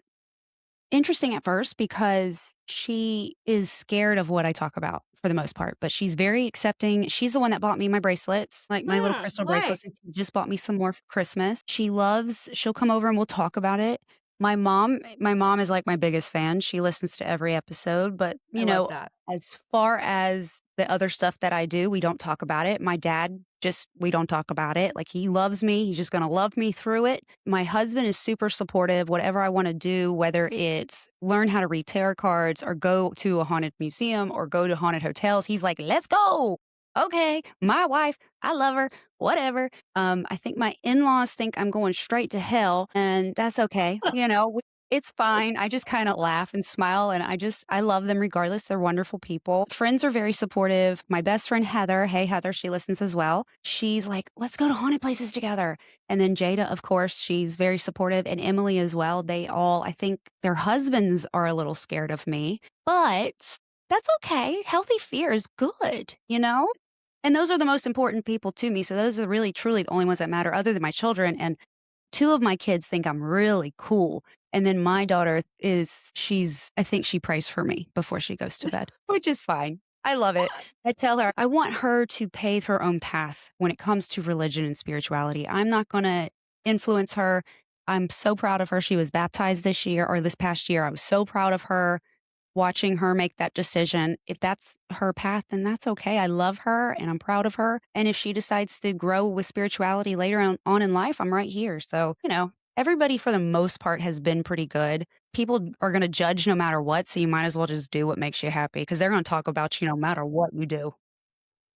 [SPEAKER 1] interesting at first because she is scared of what I talk about for the most part, but she's very accepting. She's the one that bought me my bracelets, like my little crystal
[SPEAKER 3] Nice.
[SPEAKER 1] bracelets, and she just bought me some more for Christmas. She'll come over and we'll talk about it. My mom is like my biggest fan. She listens to every episode, but
[SPEAKER 3] I love that.
[SPEAKER 1] as far as the other stuff that I do, we don't talk about it. My dad Just we don't talk about it. Like he loves me. He's just going to love me through it. My husband is super supportive. Whatever I want to do, whether it's learn how to read tarot cards or go to a haunted museum or go to haunted hotels, he's like, let's go. Okay. My wife, I love her. Whatever. I think my in laws think I'm going straight to hell, and that's okay. It's fine. I just kinda laugh and smile, and I love them regardless. They're wonderful people. Friends are very supportive. My best friend, Heather, hey, Heather, she listens as well. She's like, "Let's go to haunted places together." And then Jada, of course, she's very supportive, and Emily as well. They all I think their husbands are a little scared of me, but that's okay. Healthy fear is good, you know? And those are the most important people to me, so those are really truly the only ones that matter other than my children, and 2 of my kids think I'm really cool, and then my daughter I think she prays for me before she goes to bed, which is fine. I love it. I tell her I want her to pave her own path when it comes to religion and spirituality. I'm not gonna influence her. I'm so proud of her. She was baptized this year or this past year. I was so proud of her. Watching her make that decision, if that's her path, then that's okay. I love her and I'm proud of her. And if she decides to grow with spirituality later on in life, I'm right here. So, everybody for the most part has been pretty good. People are going to judge no matter what. So you might as well just do what makes you happy because they're going to talk about you no matter what you do.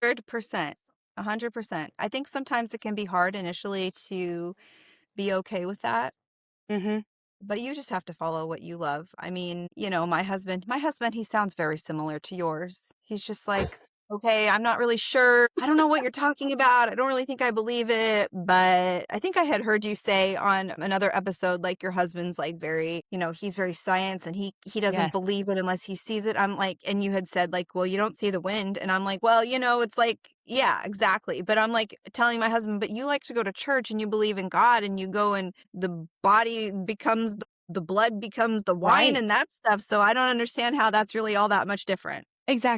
[SPEAKER 3] 100%. 100%. I think sometimes it can be hard initially to be okay with that.
[SPEAKER 1] Hmm.
[SPEAKER 3] But you just have to follow what you love. I mean, my husband, he sounds very similar to yours. He's just like, okay, I'm not really sure. I don't know what you're talking about. I don't really think I believe it. But I think I had heard you say on another episode, like your husband's like very, he's very science and he doesn't
[SPEAKER 1] Yes.
[SPEAKER 3] believe it unless he sees it. I'm like, and you had said like, well, you don't see the wind. And I'm like, well, it's like, yeah, exactly. But I'm like telling my husband, but you like to go to church and you believe in God and you go and the body becomes the blood becomes the wine
[SPEAKER 1] Right.
[SPEAKER 3] and that stuff. So I don't understand how that's really all that much different.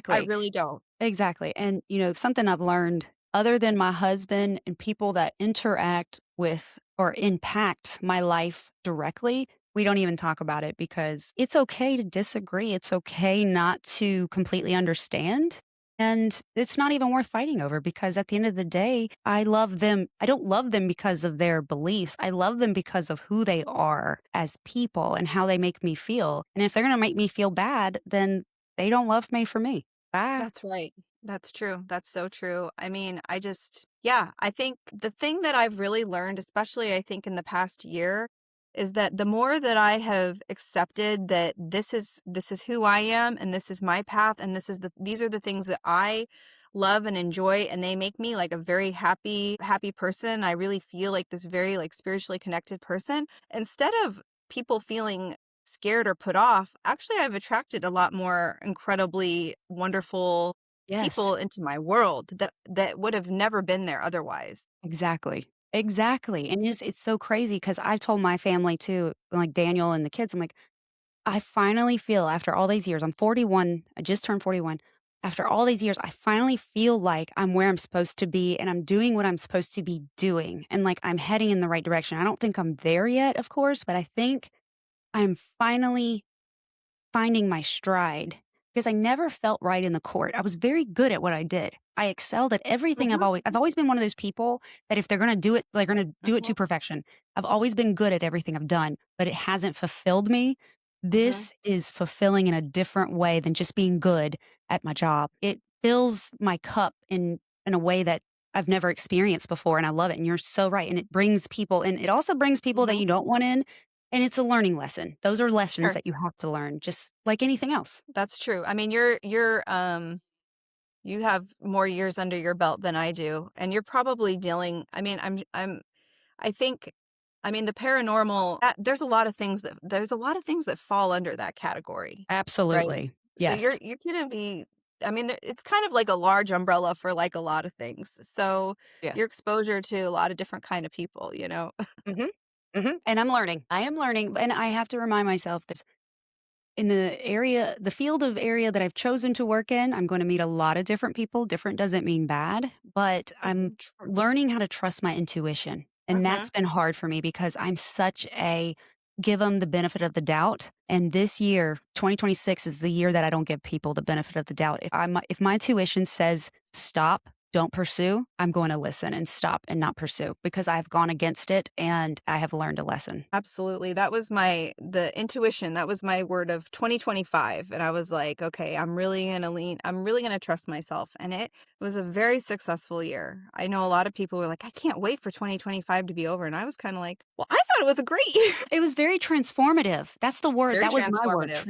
[SPEAKER 3] I
[SPEAKER 1] Exactly.
[SPEAKER 3] really don't.
[SPEAKER 1] Exactly. And, something I've learned other than my husband and people that interact with or impact my life directly, we don't even talk about it because it's okay to disagree. It's okay not to completely understand. And it's not even worth fighting over because at the end of the day, I love them. I don't love them because of their beliefs. I love them because of who they are as people and how they make me feel. And if they're going to make me feel bad, then they don't love me for me. Bye.
[SPEAKER 3] That's right. That's true. That's so true. I mean, yeah, I think the thing that I've really learned, especially I think in the past year, is that the more that I have accepted that this is who I am and this is my path and these are the things that I love and enjoy and they make me like a very happy person. I really feel like this very like spiritually connected person. Instead of people feeling scared or put off, actually I've attracted a lot more incredibly wonderful
[SPEAKER 1] Yes,
[SPEAKER 3] people into my world that would have never been there otherwise.
[SPEAKER 1] exactly. Exactly. And it's so crazy because I've told my family too, like Daniel and the kids, I'm like, I finally feel after all these years, I'm 41, I just turned 41. After all these years, I finally feel like I'm where I'm supposed to be and I'm doing what I'm supposed to be doing. And like I'm heading in the right direction. I don't think I'm there yet, of course, but I think I'm finally finding my stride because I never felt right in the court. I was very good at what I did. I excelled at everything.
[SPEAKER 3] Mhm,
[SPEAKER 1] I've always been one of those people that if they're going to do it, they're going to do it
[SPEAKER 3] mhm,
[SPEAKER 1] to perfection. I've always been good at everything I've done, but it hasn't fulfilled me.
[SPEAKER 3] mhm.
[SPEAKER 1] This is fulfilling in a different way than just being good at my job. It fills my cup in a way that I've never experienced before and I love it. And you're so right. And it brings people in. It also brings people that
[SPEAKER 3] Mhm.
[SPEAKER 1] you don't want in and it's a learning lesson. Those are lessons
[SPEAKER 3] Sure.
[SPEAKER 1] that you have to learn, just like anything else.
[SPEAKER 3] That's true. I mean, you have more years under your belt than I do, and you're probably dealing I mean, I think I mean, the paranormal, there's a lot of things that fall under that category, right?
[SPEAKER 1] Absolutely.
[SPEAKER 3] So
[SPEAKER 1] Yes.
[SPEAKER 3] you're gonna be I mean, it's kind of like a large umbrella for, like, a lot of things. So,
[SPEAKER 1] Yes.
[SPEAKER 3] your exposure to a lot of different kind of people, you know?
[SPEAKER 1] Mhm. Mhm. And I'm learning. I am learning, and I have to remind myself this in the field of area that I've chosen to work in, I'm gonna meet a lot of different people. Different doesn't mean bad, but I'm
[SPEAKER 3] Mhm.
[SPEAKER 1] learning how to trust my intuition, and
[SPEAKER 3] Mhm.
[SPEAKER 1] that's been hard for me because I'm such a give them the benefit of the doubt, and this year, 2026 is the year that I don't give people the benefit of the doubt. If my intuition says, "Stop, don't pursue, I'm going to listen and stop and not pursue because I've gone against it and I have learned a lesson.
[SPEAKER 3] Absolutely. That was the intuition. That was my word of 2025. And I was like, okay, I'm really going to trust myself. And it was a very successful year. I know a lot of people were like, I can't wait for 2025 to be over. And I was kind of like, well, I thought it was a great year.
[SPEAKER 1] It was very transformative. That's the word.
[SPEAKER 3] Very
[SPEAKER 1] That was my word,
[SPEAKER 3] transformative.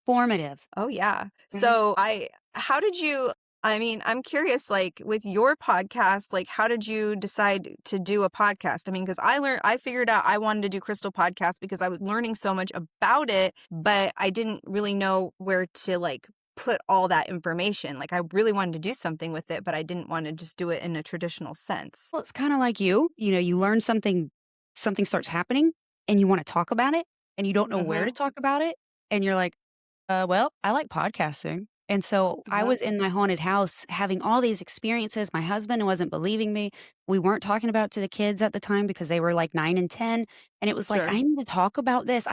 [SPEAKER 1] transformative.
[SPEAKER 3] Oh, yeah.
[SPEAKER 1] Mhm.
[SPEAKER 3] How did you, I mean, I'm curious, like with your podcast, like how did you decide to do a podcast? I mean, because I figured out I wanted to do Crystal podcast because I was learning so much about it, but I didn't really know where to like put all that information. Like I really wanted to do something with it, but I didn't want to just do it in a traditional sense.
[SPEAKER 1] Well, it's kinda like you know, you learn something, something starts happening, and you wanna talk about it, and you don't know where
[SPEAKER 3] Mm-hmm.
[SPEAKER 1] to talk about it, and you're like, well, I like podcasting." And so, I
[SPEAKER 3] Uh-huh.
[SPEAKER 1] was in my haunted house having all these experiences, my husband wasn't believing me, we weren't talking about it to the kids at the time because they were, like, 9 and 10, and it was like,
[SPEAKER 3] Sure.
[SPEAKER 1] "I need to talk about this,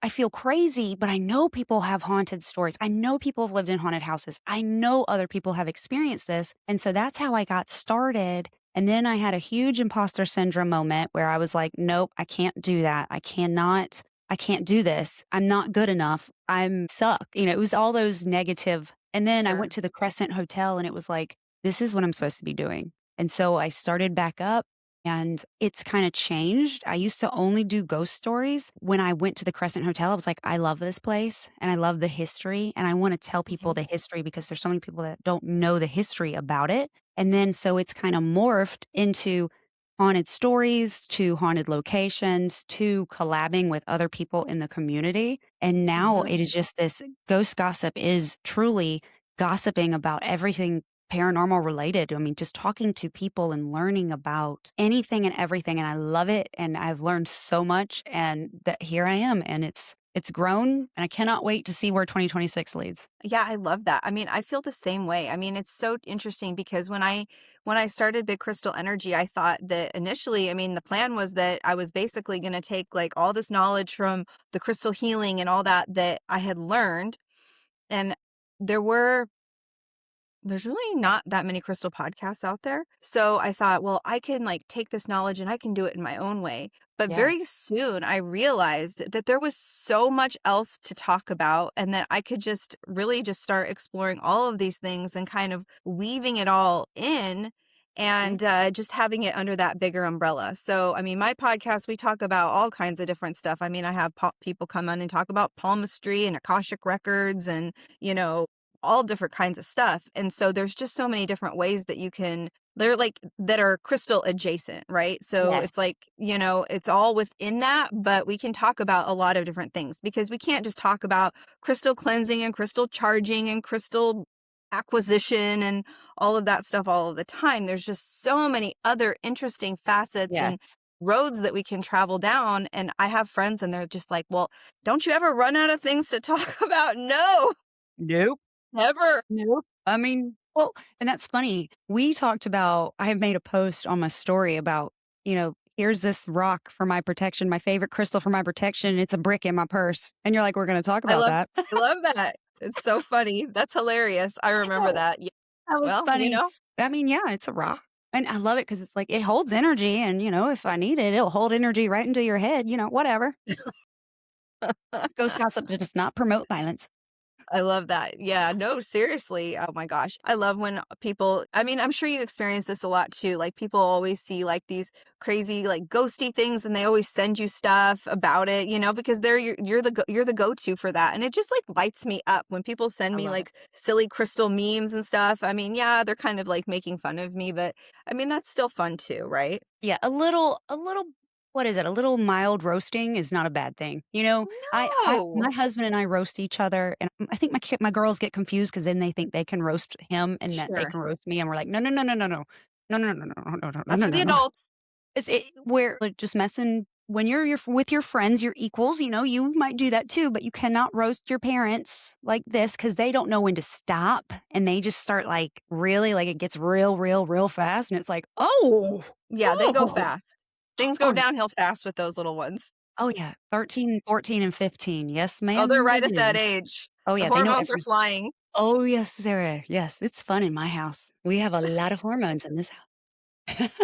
[SPEAKER 1] I feel crazy, but I know people have haunted stories. I know people have lived in haunted houses. I know other people have experienced this. And so that's how I got started. And then I had a huge imposter syndrome moment where I was like, nope, I can't do that. I can't do this. I'm not good enough. I'm suck. You know, it was all those negative. And then I went
[SPEAKER 3] Sure.
[SPEAKER 1] to the Crescent Hotel and it was like, this is what I'm supposed to be doing. And so I started back up and it's kinda changed. I used to only do ghost stories. When I went to the Crescent Hotel, I was like, "I love this place, and I love the history, and I wanna tell people
[SPEAKER 3] Mhm.
[SPEAKER 1] the history because there's so many people that don't know the history about it." And then so it's kinda morphed into haunted stories, to haunted locations, to collabing with other people in the community, and now
[SPEAKER 3] Mhm.
[SPEAKER 1] it is just this ghost gossip is truly gossiping about everything paranormal related. I mean, just talking to people and learning about anything and everything, and I love it, and I've learned so much, and that here I am, and it's grown, and I cannot wait to see where 2026 leads.
[SPEAKER 3] Yeah, I love that. I mean, I feel the same way. I mean, it's so interesting because when I started Big Crystal Energy, I thought that initially, I mean, the plan was that I was basically going to take like all this knowledge from the crystal healing and all that I had learned, and there were there's really not that many crystal podcasts out there. So I thought, well, I can like take this knowledge and I can do it in my own way. But
[SPEAKER 1] Yes.
[SPEAKER 3] very soon I realized that there was so much else to talk about and that I could just really just start exploring all of these things and kind of weaving it all in
[SPEAKER 1] Mhm.
[SPEAKER 3] and just having it under that bigger umbrella. So, I mean, my podcast, we talk about all kinds of different stuff. I mean, I have people come on and talk about palmistry and Akashic records and, you know, all different kinds of stuff. And so there's just so many different ways that you can they're like that are crystal adjacent, right? So
[SPEAKER 1] Yes.
[SPEAKER 3] it's like, you know, it's all within that, but we can talk about a lot of different things because we can't just talk about crystal cleansing and crystal charging and crystal acquisition and all of that stuff all of the time. There's just so many other interesting facets and
[SPEAKER 1] Yes.
[SPEAKER 3] roads that we can travel down. And I have friends and they're just like, well, don't you ever run out of things to talk about? No,
[SPEAKER 1] Nope.
[SPEAKER 3] never.
[SPEAKER 1] Nope. I mean, well, and that's funny. We talked about I have made a post on my story about, here's this rock for my protection, my favorite crystal for my protection. It's a brick in my purse. And you're like, we're going to talk
[SPEAKER 3] I
[SPEAKER 1] about
[SPEAKER 3] love
[SPEAKER 1] that.
[SPEAKER 3] I love that. It's so funny. That's hilarious. I
[SPEAKER 1] I
[SPEAKER 3] remember
[SPEAKER 1] know.
[SPEAKER 3] that. Yeah.
[SPEAKER 1] That was
[SPEAKER 3] Well, you
[SPEAKER 1] funny.
[SPEAKER 3] know,
[SPEAKER 1] I mean, yeah, it's a rock. And I love it because it's like it holds energy. And, if I need it, it'll hold energy right into your head, whatever. Ghost gossip does not promote violence.
[SPEAKER 3] I love that. Yeah, no, seriously. Oh my gosh. I love when people, I mean, I'm sure you experience this a lot too. Like people always see like these crazy like ghosty things and they always send you stuff about it, you know, because you're the go-to for that. And it just like lights me up when people send
[SPEAKER 1] I
[SPEAKER 3] me
[SPEAKER 1] love it.
[SPEAKER 3] like silly crystal memes and stuff. I mean, yeah, they're kind of like making fun of me, but I mean, that's still fun too, right?
[SPEAKER 1] Yeah, a little what is it? A little mild roasting is not a bad thing. My
[SPEAKER 3] No.
[SPEAKER 1] husband and I roast each other, and I think my girls get confused because then they think they can roast him and that they
[SPEAKER 3] Sure.
[SPEAKER 1] can roast me, and we're like, "No, no, no, no, no, no. No, no, no, no, no, no, no,
[SPEAKER 3] That's
[SPEAKER 1] no,
[SPEAKER 3] for
[SPEAKER 1] no,
[SPEAKER 3] the
[SPEAKER 1] no."
[SPEAKER 3] adults.
[SPEAKER 1] We're like, just messing when you're with your friends, your equals, you might do that too, but you cannot roast your parents like this because they don't know when to stop, and they just start, like, really like, it gets real, real, real fast, and it's like, "Oh,
[SPEAKER 3] Yeah, they go
[SPEAKER 1] oh,
[SPEAKER 3] fast. Things go
[SPEAKER 1] oh."
[SPEAKER 3] downhill fast with those little ones.
[SPEAKER 1] Oh, yeah, 13, 14, and 15. Yes,
[SPEAKER 3] Oh, they're
[SPEAKER 1] ma'am, they
[SPEAKER 3] right at that
[SPEAKER 1] do.
[SPEAKER 3] age.
[SPEAKER 1] Oh,
[SPEAKER 3] The
[SPEAKER 1] yeah, they know
[SPEAKER 3] hormones are
[SPEAKER 1] every
[SPEAKER 3] flying.
[SPEAKER 1] Oh, yes, there are. Yes, it's fun in my house. We have a lot of hormones in this house.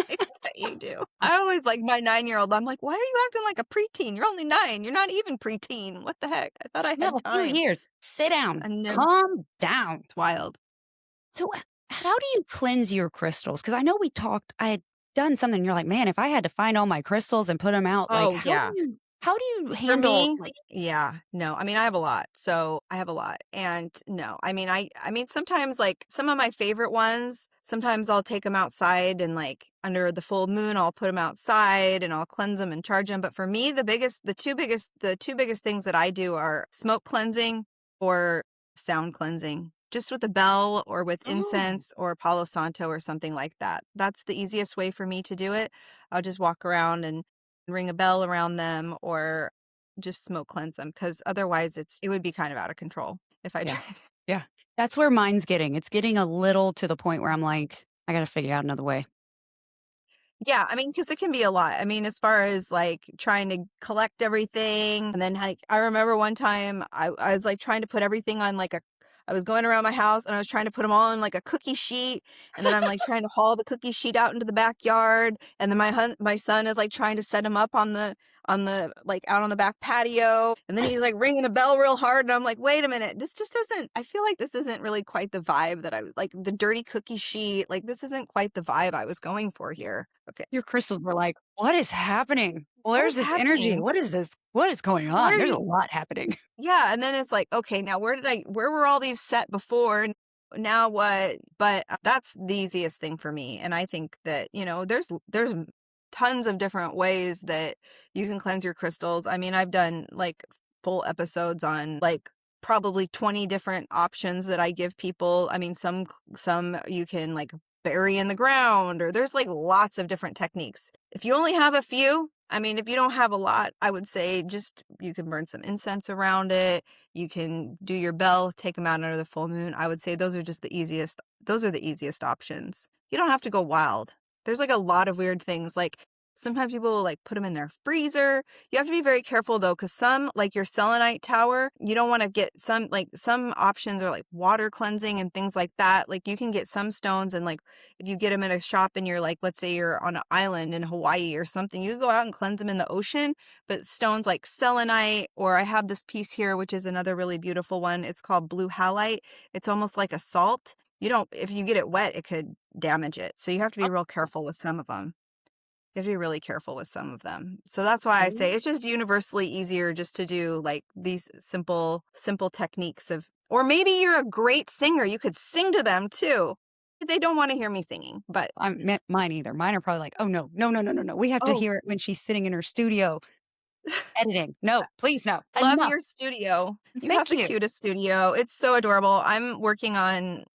[SPEAKER 3] I bet you do. I always like my 9-year-old, I'm like, "Why are you acting like a preteen? You're only 9. You're not even preteen. What the heck? I thought I
[SPEAKER 1] You have
[SPEAKER 3] had
[SPEAKER 1] a few
[SPEAKER 3] time."
[SPEAKER 1] years. Sit down.
[SPEAKER 3] And then
[SPEAKER 1] Calm down.
[SPEAKER 3] it's wild.
[SPEAKER 1] So, how do you cleanse your crystals? Because I know I had done something, you're like, "Man, if I had to find all my crystals and put them out," like,
[SPEAKER 3] Oh, yeah.
[SPEAKER 1] how do you
[SPEAKER 3] For
[SPEAKER 1] handle,
[SPEAKER 3] me,
[SPEAKER 1] like
[SPEAKER 3] yeah, no, I mean, I have a lot, so I have a lot, and no, I mean, sometimes, like, some of my favorite ones, sometimes I'll take them outside and, like, under the full moon, I'll put them outside and I'll cleanse them and charge them. But for me, the 2 biggest things that I do are smoke cleansing or sound cleansing, just with a bell or with
[SPEAKER 1] Oh,
[SPEAKER 3] incense or Palo Santo or something like that. That's the easiest way for me to do it. I'll just walk around and ring a bell around them or just smoke cleanse them, because otherwise it would be kind of out of control if I
[SPEAKER 1] yeah.
[SPEAKER 3] tried.
[SPEAKER 1] Yeah. That's where mine's getting. It's getting a little to the point where I'm like, "I gotta figure out another way."
[SPEAKER 3] Yeah, I mean, because it can be a lot. I mean, as far as, like, trying to collect everything, and then, like, I remember one time I was, like, trying to put everything on, like, a I was going around my house, and I was trying to put them all on, like, a cookie sheet, and then I'm, like, trying to haul the cookie sheet out into the backyard, and then my son is, like, trying to set them up like, out on the back patio, and then he's, like, ringing a bell real hard, and I'm like, "Wait a minute, this just doesn't I feel like this isn't really quite the vibe that I was like, the dirty cookie sheet, like, this isn't quite the vibe I was going for here." Okay.
[SPEAKER 1] Your crystals were like, "What is happening?
[SPEAKER 3] What
[SPEAKER 1] Where's
[SPEAKER 3] is
[SPEAKER 1] this energy?
[SPEAKER 3] happening?
[SPEAKER 1] What is this? What is going
[SPEAKER 3] Where
[SPEAKER 1] on?
[SPEAKER 3] are
[SPEAKER 1] There's
[SPEAKER 3] you
[SPEAKER 1] a lot happening."
[SPEAKER 3] Yeah, and then it's like, "Okay, now where were all these set before, and now what?" But, that's the easiest thing for me, and I think that, there's tons of different ways that you can cleanse your crystals. I mean, I've done, like, full episodes on, like, probably 20 different options that I give people. I mean, some you can, like, bury in the ground, or there's, like, lots of different techniques. If you only have a few, I mean, if you don't have a lot, I would say just you can burn some incense around it. You can do your bell, take them out under the full moon. I would say those are the easiest options. You don't have to go wild. There's like a lot of weird things. Like sometimes people will like put them in their freezer. You have to be very careful though, because some, like your selenite tower, you don't want to get some options are like water cleansing and things like that. Like you can get some stones and like if you get them in a shop and you're like, let's say you're on an island in Hawaii or something, you go out and cleanse them in the ocean. But stones like selenite, or I have this piece here, which is another really beautiful one. It's called blue halite. It's almost like a salt. You don't, if you get it wet, it could damage it. So you have to be real careful with some of them. You have to be really careful with some of them. So that's why I say
[SPEAKER 1] Okay.
[SPEAKER 3] it's just universally easier just to do like these simple techniques of, or maybe you're a great singer. You could sing to them too. They don't want to hear me singing, but
[SPEAKER 1] Mine either. Mine are probably like, "Oh, no. No, no, no, no, no. We have to
[SPEAKER 3] oh,
[SPEAKER 1] hear it when she's sitting in her studio editing. No, please, no.
[SPEAKER 3] love
[SPEAKER 1] Enough.
[SPEAKER 3] your studio. You have
[SPEAKER 1] Thank
[SPEAKER 3] the
[SPEAKER 1] you."
[SPEAKER 3] cutest studio. It's so adorable. I'm working on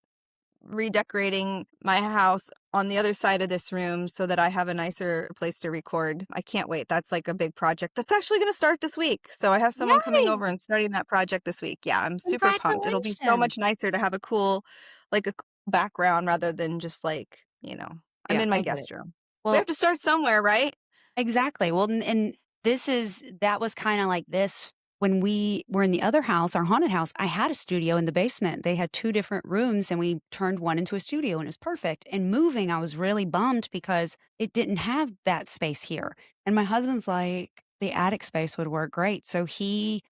[SPEAKER 3] redecorating my house on the other side of this room so that I have a nicer place to record. I can't wait. That's like a big project that's actually going to start this week. So I have someone coming
[SPEAKER 1] Yay!
[SPEAKER 3] over and starting that project this week. Yeah, I'm super pumped. It'll be so
[SPEAKER 1] Congratulations.
[SPEAKER 3] much nicer to have like a cool background rather than just like, I'm
[SPEAKER 1] Yeah,
[SPEAKER 3] in my
[SPEAKER 1] I get it.
[SPEAKER 3] guest room. We have
[SPEAKER 1] Well,
[SPEAKER 3] to start somewhere, right?
[SPEAKER 1] exactly. Well, and that was kinda like this when we were in the other house, our haunted house. I had a studio in the basement. They had 2 different rooms, and we turned one into a studio, and it was perfect. And moving, I was really bummed because it didn't have that space here. And my husband's like, "The attic space would work great." So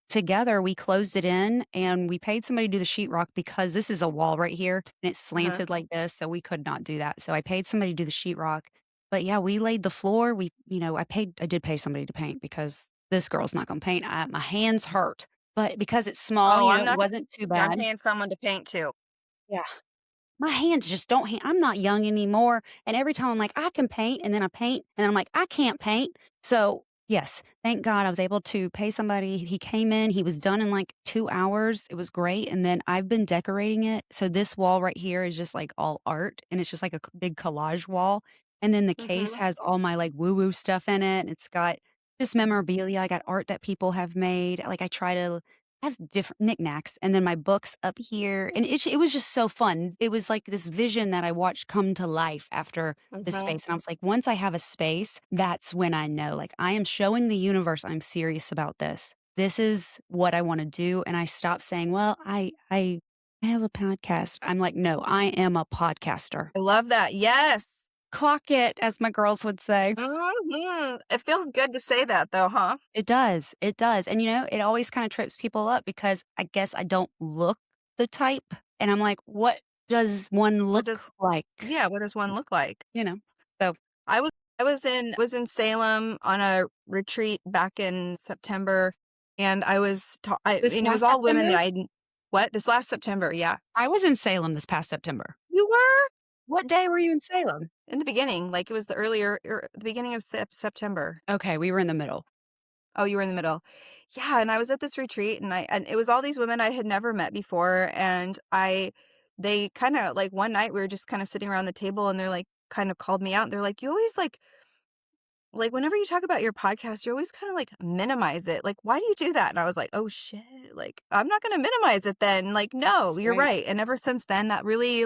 [SPEAKER 1] together, we closed it in, and we paid somebody to do the sheetrock because this is a wall right here, and it's
[SPEAKER 3] Uh-huh.
[SPEAKER 1] slanted like this, so we could not do that. So I paid somebody to do the sheetrock, but yeah, we laid the floor. I did pay somebody to paint because this girl's not gonna paint. My hands hurt, but because it's small,
[SPEAKER 3] Oh,
[SPEAKER 1] it wasn't too
[SPEAKER 3] I'm
[SPEAKER 1] bad.
[SPEAKER 3] paying someone to paint too.
[SPEAKER 1] Yeah. My hands just don't I'm not young anymore, and every time I'm like, "I can paint," and then I paint, and then I'm like, "I can't paint." So, yes, thank God I was able to pay somebody. He came in, he was done in, like, 2 hours. It was great, and then I've been decorating it. So this wall right here is just, like, all art, and it's just like a big collage wall, and then the case
[SPEAKER 3] Mhm.
[SPEAKER 1] has all my, like, woo-woo stuff in it, and it's got just memorabilia. I got art that people have made. Like, I try to have different knickknacks, and then my books up here, and it was just so fun. It was like this vision that I watched come to life after the
[SPEAKER 3] Mhm.
[SPEAKER 1] space, and I was like, once I have a space, that's when I know, like, I am showing the universe I'm serious about this. This is what I wanna do, and I stopped saying, "Well, I I have a podcast. I'm like, no, I am a podcaster.
[SPEAKER 3] I love that. Yes.
[SPEAKER 1] Clock it, as my girls would say.
[SPEAKER 3] It feels good to say that though, huh?
[SPEAKER 1] It does. It does. And, it always kind of trips people up because I guess I don't look the type. And I'm like, what does one
[SPEAKER 3] What
[SPEAKER 1] look
[SPEAKER 3] does
[SPEAKER 1] like?
[SPEAKER 3] yeah, what does one look like?
[SPEAKER 1] You know? So
[SPEAKER 3] I was I was in Salem on a retreat back in September, and I
[SPEAKER 1] this
[SPEAKER 3] mean, it was
[SPEAKER 1] past
[SPEAKER 3] all women
[SPEAKER 1] September,
[SPEAKER 3] that what? This last September, yeah.
[SPEAKER 1] I was in Salem this past September.
[SPEAKER 3] You were?
[SPEAKER 1] What day were you in Salem?
[SPEAKER 3] In the beginning, like, it was the beginning of September.
[SPEAKER 1] Okay, we were in the middle.
[SPEAKER 3] Oh, you were in the middle. Yeah, and I was at this retreat, and it was all these women I had never met before, and they kinda like, one night, we were just kinda sitting around the table, and they're, like, kind of called me out, and they're like, "You always, whenever you talk about your podcast, you always kinda, minimize it. Like, why do you do that?" And I was like, "Oh, shit. Like, I'm not gonna minimize it then. Like, no,
[SPEAKER 1] That's
[SPEAKER 3] you're
[SPEAKER 1] right.
[SPEAKER 3] right." And ever since then, that really,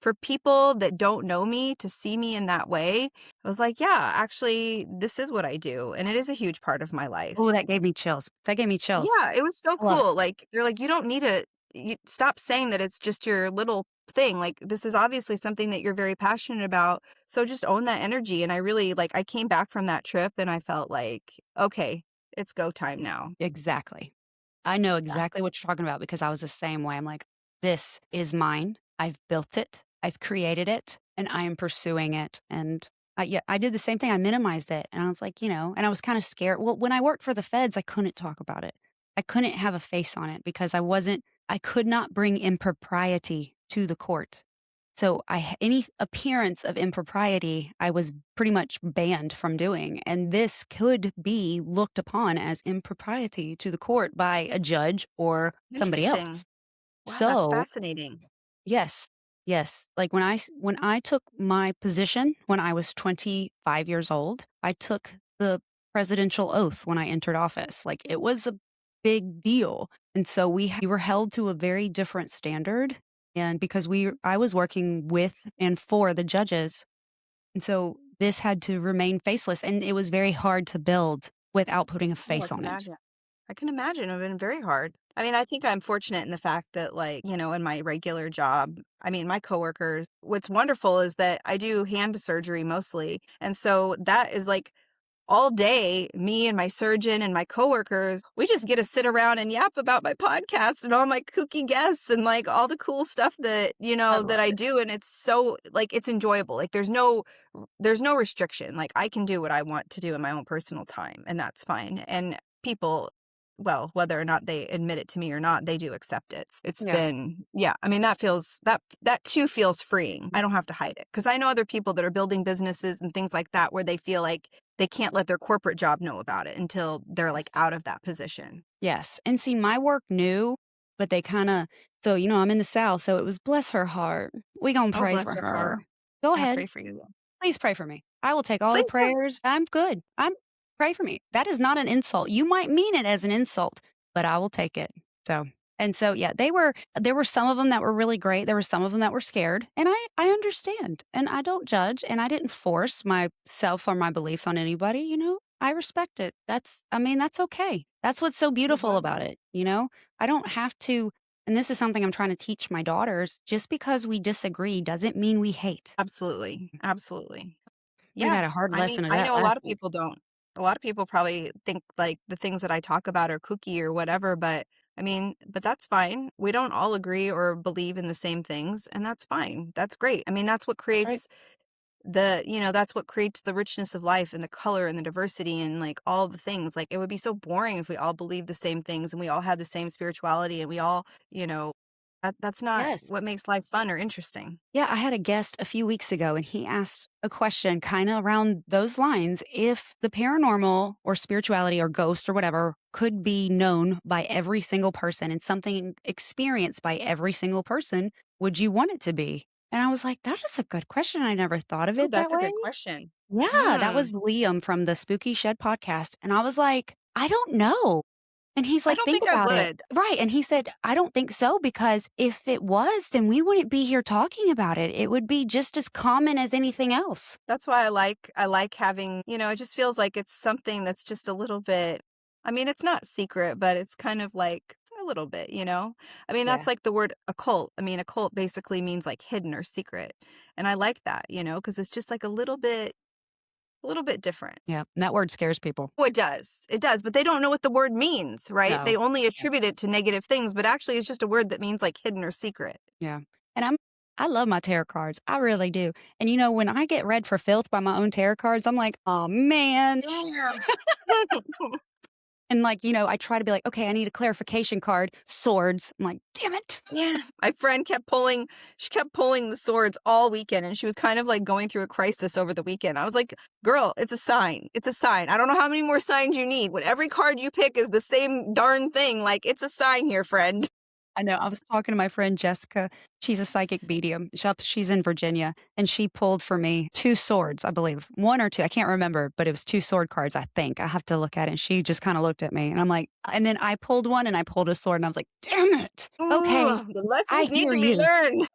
[SPEAKER 3] for people that don't know me to see me in that way, I was like, "Yeah, actually, this is what I do, and it is a huge part of my
[SPEAKER 1] Oh,
[SPEAKER 3] life."
[SPEAKER 1] that gave me chills. That gave me chills.
[SPEAKER 3] Yeah, it was so
[SPEAKER 1] I love it.
[SPEAKER 3] cool. Like, they're like, "You don't need to you stop saying that it's just your little thing. Like, this is obviously something that you're very passionate about. So just own that energy." And I really I came back from that trip and I felt like, "Okay, it's go time now."
[SPEAKER 1] Exactly. I know
[SPEAKER 3] Yeah.
[SPEAKER 1] exactly what you're talking about because I was the same way. I'm like, this is mine. I've built it. I've created it and I am pursuing it. And yeah, I did the same thing. I minimized it. And I was like, and I was kind of scared. Well, when I worked for the feds, I couldn't talk about it. I couldn't have a face on it because I could not bring impropriety to the court. So any appearance of impropriety, I was pretty much banned from doing. And this could be looked upon as impropriety to the court by a judge or somebody else.
[SPEAKER 3] Interesting. Wow, that's
[SPEAKER 1] So,
[SPEAKER 3] fascinating.
[SPEAKER 1] yes, yes. Like when I took my position when I was 25 years old, I took the presidential oath when I entered office. Like it was a big deal. And so we were held to a very different standard. And because I was working with and for the judges. And so this had to remain faceless. And it was very hard to build without putting a
[SPEAKER 3] Oh, I
[SPEAKER 1] face
[SPEAKER 3] can
[SPEAKER 1] on it.
[SPEAKER 3] imagine. I can imagine it would have been very hard. I mean, I think I'm fortunate in the fact that, in my regular job, I mean, my coworkers, what's wonderful is that I do hand surgery mostly. And so that is all day, me and my surgeon and my coworkers, we just get to sit around and yap about my podcast and all my kooky guests and all the cool stuff that,
[SPEAKER 1] I
[SPEAKER 3] that
[SPEAKER 1] love
[SPEAKER 3] I
[SPEAKER 1] it.
[SPEAKER 3] do. And it's so it's enjoyable. There's no restriction. Like I can do what I want to do in my own personal time, and that's fine. And people, well, whether or not they admit it to me or not, they do accept it. It's
[SPEAKER 1] Yeah.
[SPEAKER 3] been, yeah, I mean, that too feels freeing. I don't have to hide it because I know other people that are building businesses and things like that where they feel like they can't let their corporate job know about it until they're
[SPEAKER 1] Yes.
[SPEAKER 3] out of that position.
[SPEAKER 1] Yes, and see, my work knew, but they kinda so, I'm in the South, so it was bless her heart. We gonna
[SPEAKER 3] Oh,
[SPEAKER 1] pray
[SPEAKER 3] bless
[SPEAKER 1] for
[SPEAKER 3] her heart.
[SPEAKER 1] her. Go
[SPEAKER 3] I
[SPEAKER 1] ahead.
[SPEAKER 3] pray for you.
[SPEAKER 1] Please pray for me. I will take all the
[SPEAKER 3] Please do.
[SPEAKER 1] prayers. I'm good. Pray for me. That is not an insult. You might mean it as an insult, but I will take it. So and so, yeah, there were some of them that were really great. There were some of them that were scared, and I understand, and I don't judge, and I didn't force myself or my beliefs on anybody, I respect it. That's okay. That's what's so
[SPEAKER 3] That's
[SPEAKER 1] beautiful about
[SPEAKER 3] wonderful.
[SPEAKER 1] it. I don't have to and this is something I'm trying to teach my daughters, just because we disagree doesn't mean we hate.
[SPEAKER 3] Absolutely. Absolutely.
[SPEAKER 1] We've
[SPEAKER 3] Yeah.
[SPEAKER 1] had a hard
[SPEAKER 3] I mean,
[SPEAKER 1] lesson of
[SPEAKER 3] I
[SPEAKER 1] that
[SPEAKER 3] know a
[SPEAKER 1] last
[SPEAKER 3] lot of
[SPEAKER 1] week.
[SPEAKER 3] people don't. A lot of people probably think the things that I talk about are kooky or whatever, but I mean, but that's fine. We don't all agree or believe in the same things, and that's fine. That's great. I mean,
[SPEAKER 1] That's right.
[SPEAKER 3] that's what creates the richness of life and the color and the diversity and all the things. Like it would be so boring if we all believed the same things and we all had the same spirituality and we all, that's not
[SPEAKER 1] Yes.
[SPEAKER 3] what makes life fun or interesting.
[SPEAKER 1] Yeah, I had a guest a few weeks ago and he asked a question kind of around those lines. If the paranormal or spirituality or ghost or whatever could be known by every single person and something experienced by every single person, would you want it to be? And I was like, that is a good question. I never thought of
[SPEAKER 3] Oh,
[SPEAKER 1] it that
[SPEAKER 3] that's a
[SPEAKER 1] way.
[SPEAKER 3] good question.
[SPEAKER 1] Yeah, that
[SPEAKER 3] Hmm.
[SPEAKER 1] was Liam from the Spooky Shed podcast. And I was like, I don't know. And he's
[SPEAKER 3] I
[SPEAKER 1] like,
[SPEAKER 3] don't
[SPEAKER 1] think
[SPEAKER 3] think I
[SPEAKER 1] about it.
[SPEAKER 3] would.
[SPEAKER 1] Right. And he said, I don't think so, because if it was, then we wouldn't be here talking about it. It would be just as common as anything else.
[SPEAKER 3] That's why I like having, it just feels like it's something that's just a little bit, I mean, it's not secret, but it's kind of A little bit, you know? I mean,
[SPEAKER 1] Yeah.
[SPEAKER 3] that's like the word occult. I mean, occult basically means like hidden or secret. And I like that, because it's just like a little bit different.
[SPEAKER 1] Yeah. And that word scares people.
[SPEAKER 3] Oh, it does. It does, but they don't know what the word means, right?
[SPEAKER 1] No.
[SPEAKER 3] They only attribute it to negative things, but actually it's just a word that means like hidden or secret.
[SPEAKER 1] Yeah. And I love my tarot cards. I really do. And when I get read for filth by my own tarot cards, I'm like, oh man.
[SPEAKER 3] Damn.
[SPEAKER 1] And I try to be like, okay, I need a clarification card. Swords. I'm like, damn it.
[SPEAKER 3] Yeah. My friend she kept pulling the swords all weekend and she was kind of like going through a crisis over the weekend. I was like, girl, it's a sign. It's a sign. I don't know how many more signs you need. When every card you pick is the same darn thing, like it's a sign here, friend.
[SPEAKER 1] I know. I was talking to my friend Jessica. She's a psychic medium. She's in Virginia, and she pulled for me two swords, I believe. One or two. I can't remember, but it was two sword cards, I think. I have to look at it. And she just kind of looked at me, and I'm like, and then I pulled one and I pulled a sword, and I was like, damn it. Okay.
[SPEAKER 3] Ooh, the
[SPEAKER 1] I
[SPEAKER 3] lessons need
[SPEAKER 1] hear
[SPEAKER 3] to be
[SPEAKER 1] you.
[SPEAKER 3] learned.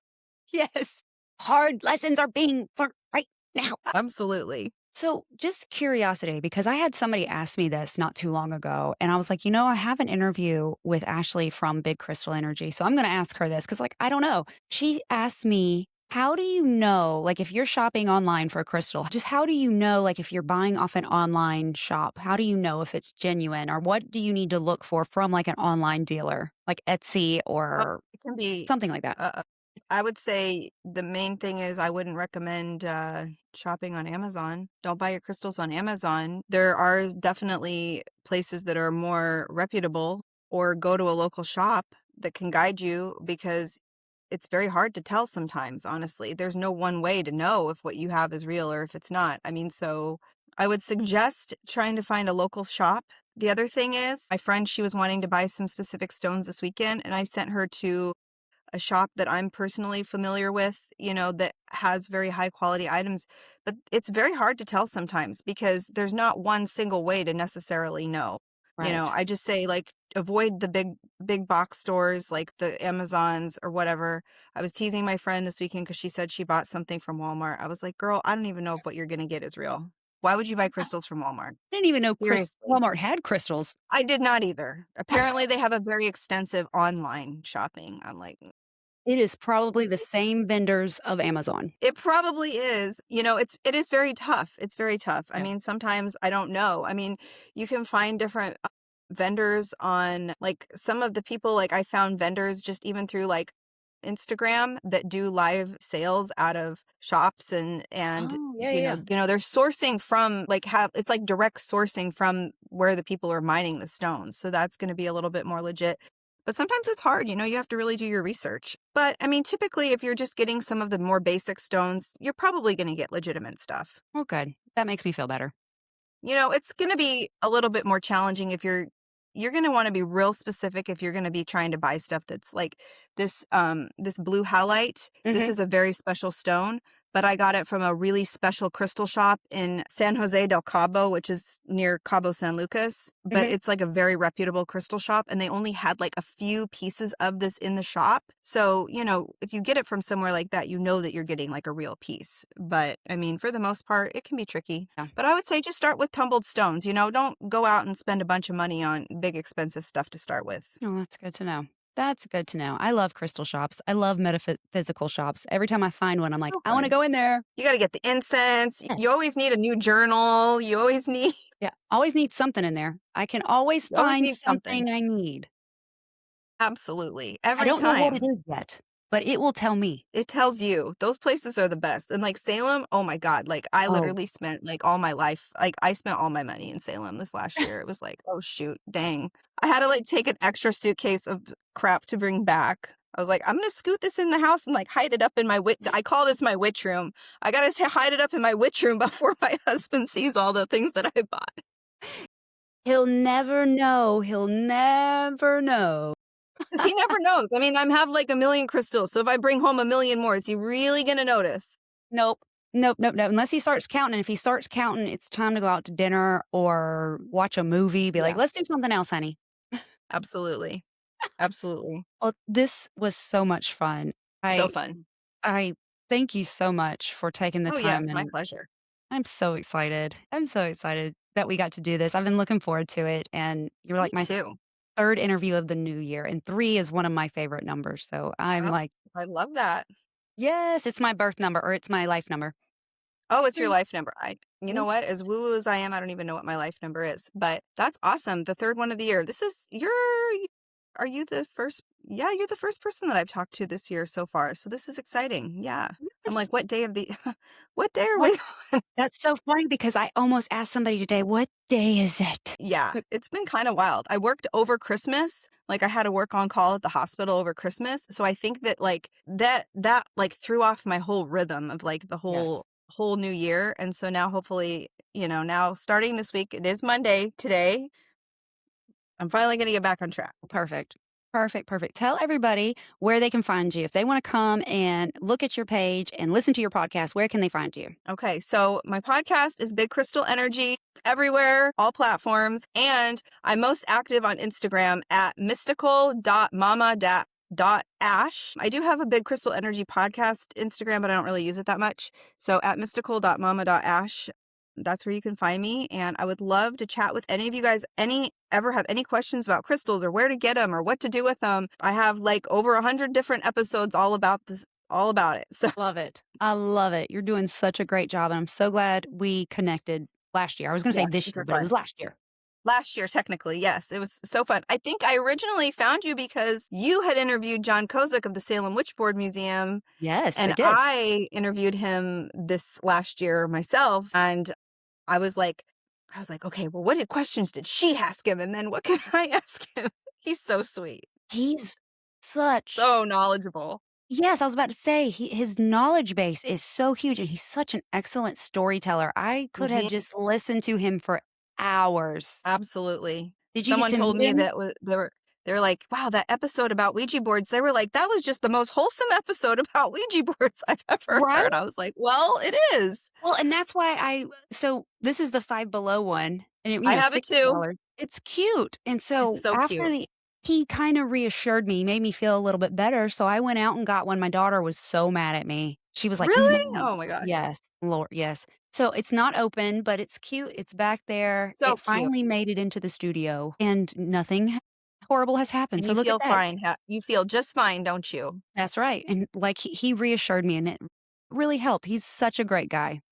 [SPEAKER 1] Yes. Hard lessons are being learned right now.
[SPEAKER 3] Absolutely.
[SPEAKER 1] So, just curiosity, because I had somebody ask me this not too long ago, and I was like, I have an interview with Ashleigh from Big Crystal Energy. So, I'm going to ask her this because, I don't know. She asked me, how do you know, if you're shopping online for a crystal, just how do you know, if you're buying off an online shop, how do you know if it's genuine or what do you need to look for from an online dealer, like Etsy or
[SPEAKER 3] It can be
[SPEAKER 1] something like that?
[SPEAKER 3] uh, I would say the main thing is I wouldn't recommend shopping on Amazon. Don't buy your crystals on Amazon. There are definitely places that are more reputable, or go to a local shop that can guide you, because it's very hard to tell sometimes, honestly. There's no one way to know if what you have is real or if it's not. I mean, so I would suggest trying to find a local shop. The other thing is, my friend, she was wanting to buy some specific stones this weekend, and I sent her to a shop that I'm personally familiar with, that has very high quality items. But it's very hard to tell sometimes because there's not one single way to necessarily know.
[SPEAKER 1] Right.
[SPEAKER 3] I just say like avoid the big box stores like the Amazons or whatever. I was teasing my friend this weekend because she said she bought something from Walmart. I was like, girl, I don't even know if what you're gonna get is real. Why would you buy
[SPEAKER 1] I
[SPEAKER 3] crystals from Walmart?
[SPEAKER 1] didn't even know
[SPEAKER 3] Seriously.
[SPEAKER 1] Walmart had crystals.
[SPEAKER 3] I did not either. Apparently they have a very extensive online shopping. I'm like,
[SPEAKER 1] It is probably the same vendors of Amazon.
[SPEAKER 3] it probably is. It is very tough. It's very tough. I
[SPEAKER 1] Yeah.
[SPEAKER 3] mean, sometimes I don't know. I mean, you can find different vendors on, like, some of the people, like I found vendors just even through like Instagram that do live sales out of shops, and
[SPEAKER 1] Oh, yeah, yeah, yeah.
[SPEAKER 3] they're sourcing from like have it's like direct sourcing from where the people are mining the stones. So that's going to be a little bit more legit. But sometimes it's hard, you have to really do your research. But I mean, typically if you're just getting some of the more basic stones, you're probably going to get legitimate stuff.
[SPEAKER 1] Well, good. That makes me feel better.
[SPEAKER 3] It's going to be a little bit more challenging if you're going to want to be real specific if you're going to be trying to buy stuff that's like this blue halite. This
[SPEAKER 1] Mhm,
[SPEAKER 3] is a very special stone, but I got it from a really special crystal shop in San Jose del Cabo, which is near Cabo San Lucas, but
[SPEAKER 1] mhm.
[SPEAKER 3] it's like a very reputable crystal shop, and they only had like a few pieces of this in the shop. So, if you get it from somewhere like that, you know that you're getting like a real piece. But I mean, for the most part, it can be tricky.
[SPEAKER 1] Yeah.
[SPEAKER 3] But I would say just start with tumbled stones, don't go out and spend a bunch of money on big expensive stuff to start with.
[SPEAKER 1] Oh, that's good to know. That's good to know. I love crystal shops. I love metaphysical shops. Every time I find one, I'm like,
[SPEAKER 3] So
[SPEAKER 1] "I wanna
[SPEAKER 3] fun.
[SPEAKER 1] go in there."
[SPEAKER 3] You got to get the incense.
[SPEAKER 1] Yeah.
[SPEAKER 3] You always need a new journal. You always need
[SPEAKER 1] Yeah, always need something in there. I can always
[SPEAKER 3] you always
[SPEAKER 1] find
[SPEAKER 3] need something.
[SPEAKER 1] something I need.
[SPEAKER 3] Absolutely.
[SPEAKER 1] I
[SPEAKER 3] Every
[SPEAKER 1] don't know what it
[SPEAKER 3] time.
[SPEAKER 1] is yet, but it will tell me.
[SPEAKER 3] It tells you. Those places are the best. And like Salem, oh my God, like I
[SPEAKER 1] Oh,
[SPEAKER 3] literally spent like all my life, like I spent all my money in Salem this last year. It was like, oh shoot, dang. I had to like take an extra suitcase of crap to bring back. I was like, I'm gonna scoot this in the house and like hide it up in my I call this my witch room. I gotta hide it up in my witch room before my husband sees all the things that I bought.
[SPEAKER 1] he'll never know. He'll never know.
[SPEAKER 3] Because he never knows. I mean, have like a million crystals. So if I bring home a million more, is he really gonna notice?
[SPEAKER 1] Nope. Nope, nope, nope. Unless he starts counting. If he starts counting, it's time to go out to dinner or watch a movie. Be like,
[SPEAKER 3] Yeah,
[SPEAKER 1] let's do something else, honey.
[SPEAKER 3] absolutely. Absolutely.
[SPEAKER 1] Well, this was so much fun.
[SPEAKER 3] So
[SPEAKER 1] I
[SPEAKER 3] fun.
[SPEAKER 1] I thank you so much for taking the
[SPEAKER 3] Oh,
[SPEAKER 1] time,
[SPEAKER 3] yes, my
[SPEAKER 1] and
[SPEAKER 3] pleasure.
[SPEAKER 1] I'm so excited. I'm so excited that we got to do this. I've been looking forward to it, and you're
[SPEAKER 3] Me
[SPEAKER 1] like
[SPEAKER 3] too.
[SPEAKER 1] third interview of the new year, and 3 is one of my favorite numbers. So I'm
[SPEAKER 3] Oh,
[SPEAKER 1] like,
[SPEAKER 3] I love that.
[SPEAKER 1] yes, it's my birth number or it's my life number.
[SPEAKER 3] Oh, it's your
[SPEAKER 1] 3.
[SPEAKER 3] life number. You know
[SPEAKER 1] Mhm.
[SPEAKER 3] what? As woo as I am, I don't even know what my life number is, but that's awesome. The third one of the year. Are you the first? Yeah, you're the first person that I've talked to this year so far. So this is exciting. Yeah. I'm
[SPEAKER 1] Yes.
[SPEAKER 3] like, what day of the, what day are
[SPEAKER 1] What
[SPEAKER 3] we on?
[SPEAKER 1] That's so funny because I almost asked somebody today, "What day is it?"
[SPEAKER 3] Yeah,
[SPEAKER 1] But
[SPEAKER 3] it's been kind of wild. I worked over Christmas. Like I had to work on call at the hospital over Christmas. So I think that like that like threw off my whole rhythm of like the
[SPEAKER 1] yes.
[SPEAKER 3] whole new year. And so now hopefully, now starting this week, it is Monday today. I'm finally going to get back on track.
[SPEAKER 1] Perfect. Perfect, perfect. Tell everybody where they can find you. If they wanna come and look at your page and listen to your podcast, where can they find you?
[SPEAKER 3] Okay, so my podcast is Big Crystal Energy. It's everywhere, all platforms, and I'm most active on Instagram at mystical.mama.ash. I do have a Big Crystal Energy podcast Instagram, but I don't really use it that much. So at mystical.mama.ash, that's where you can find me. And I would love to chat with any of you guys. Ever have any questions about crystals or where to get them or what to do with them? I have like over 100 different episodes all about this, all about it. So
[SPEAKER 1] Love it. I love it. You're doing such a great job, and I'm so glad we connected last year. I was gonna say
[SPEAKER 3] yes,
[SPEAKER 1] this year,
[SPEAKER 3] super
[SPEAKER 1] but it
[SPEAKER 3] fun.
[SPEAKER 1] was last year.
[SPEAKER 3] Last year, technically, yes. It was so fun. I think I originally found you because you had interviewed John Kozak of the Salem Witchboard Museum,
[SPEAKER 1] Yes, I
[SPEAKER 3] and
[SPEAKER 1] did.
[SPEAKER 3] I interviewed him this last year myself. And I was like, okay, well, what questions did she ask him? And then what can I ask him? He's so sweet,
[SPEAKER 1] He's such
[SPEAKER 3] so knowledgeable.
[SPEAKER 1] Yes, I was about to say, his knowledge base is so huge, and he's such an excellent storyteller. I could have
[SPEAKER 3] Mhm.
[SPEAKER 1] just listened to him for hours.
[SPEAKER 3] Absolutely.
[SPEAKER 1] Did you get
[SPEAKER 3] Someone
[SPEAKER 1] to
[SPEAKER 3] told
[SPEAKER 1] meet
[SPEAKER 3] me
[SPEAKER 1] him?
[SPEAKER 3] that they were like, wow, that episode about Ouija boards. They were like, that was just the most wholesome episode about Ouija boards I've ever
[SPEAKER 1] Right?
[SPEAKER 3] heard. I was like, well, it is.
[SPEAKER 1] Well, and that's why so this is the Five Below one, and
[SPEAKER 3] I have it too.
[SPEAKER 1] $60. It's cute, and
[SPEAKER 3] It's
[SPEAKER 1] so
[SPEAKER 3] so
[SPEAKER 1] after
[SPEAKER 3] cute.
[SPEAKER 1] he kinda reassured me, made me feel a little bit better, so I went out and got one. My daughter was so mad at me. She was like,
[SPEAKER 3] Really?
[SPEAKER 1] "Mom."
[SPEAKER 3] Oh my gosh.
[SPEAKER 1] Yes, Lord, yes. So it's not open, but it's cute, it's back there.
[SPEAKER 3] So
[SPEAKER 1] It
[SPEAKER 3] cute.
[SPEAKER 1] finally made it into the studio, and nothing horrible has happened,
[SPEAKER 3] And
[SPEAKER 1] so
[SPEAKER 3] you
[SPEAKER 1] look at
[SPEAKER 3] feel
[SPEAKER 1] that.
[SPEAKER 3] fine. You feel just fine, don't you?
[SPEAKER 1] That's right, and, like, he reassured me, and it really helped. He's such a great guy.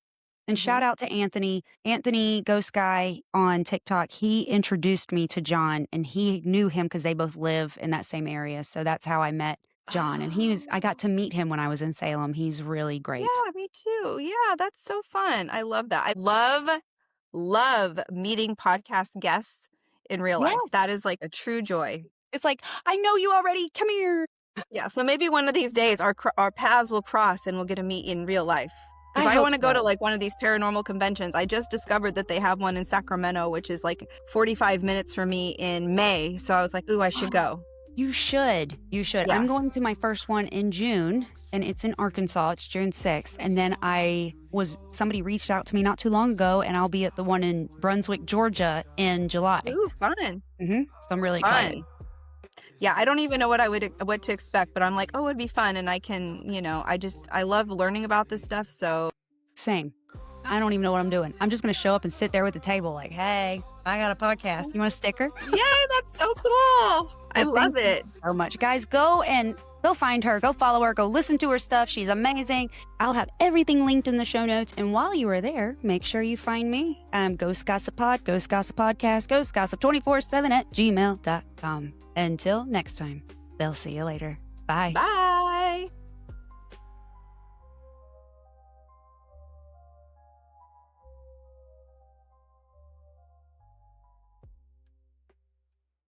[SPEAKER 1] And
[SPEAKER 3] Hmm.
[SPEAKER 1] shout out to Anthony. Anthony Ghost Guy on TikTok. He introduced me to John, and he knew him because they both live in that same area. So that's how I met John. And I got
[SPEAKER 3] Oh,
[SPEAKER 1] to meet him when I was in Salem. He's really great.
[SPEAKER 3] yeah, me too. Yeah, that's so fun. I love that. I love meeting podcast guests in real life.
[SPEAKER 1] Yes.
[SPEAKER 3] That is like a true joy.
[SPEAKER 1] It's like, I know you already. Come here.
[SPEAKER 3] Yeah, so maybe one of these days our paths will cross and we'll get to meet in real life. Because
[SPEAKER 1] I
[SPEAKER 3] I
[SPEAKER 1] hope
[SPEAKER 3] want to go
[SPEAKER 1] so.
[SPEAKER 3] to like one of these paranormal conventions. I just discovered that they have one in Sacramento, which is like 45 minutes from me in May. So I was like, ooh, I should go.
[SPEAKER 1] You should. You should.
[SPEAKER 3] Yeah.
[SPEAKER 1] I'm going to my first one in June, and it's in Arkansas. It's June 6th. And then somebody reached out to me not too long ago, and I'll be at the one in Brunswick, Georgia in July.
[SPEAKER 3] Ooh, fun.
[SPEAKER 1] So I'm really excited.
[SPEAKER 3] Fun. Yeah, I don't even know what to expect, but I'm like, oh, it'd be fun, and I can, I love learning about this stuff. So
[SPEAKER 1] Same. I don't even know what I'm doing. I'm just going to show up and sit there with the table like, hey, I got a podcast. You want a sticker?
[SPEAKER 3] yay, that's so cool. I
[SPEAKER 1] Well,
[SPEAKER 3] love
[SPEAKER 1] thank you
[SPEAKER 3] it.
[SPEAKER 1] so much. Guys, go find her. Go follow her. Go listen to her stuff. She's amazing. I'll have everything linked in the show notes. And while you are there, make sure you find me. Ghost Gossip Pod, Ghost Gossip Podcast, Ghost Gossip 24/7 at gmail.com. Until next time, they'll see you later. Bye.
[SPEAKER 3] Bye.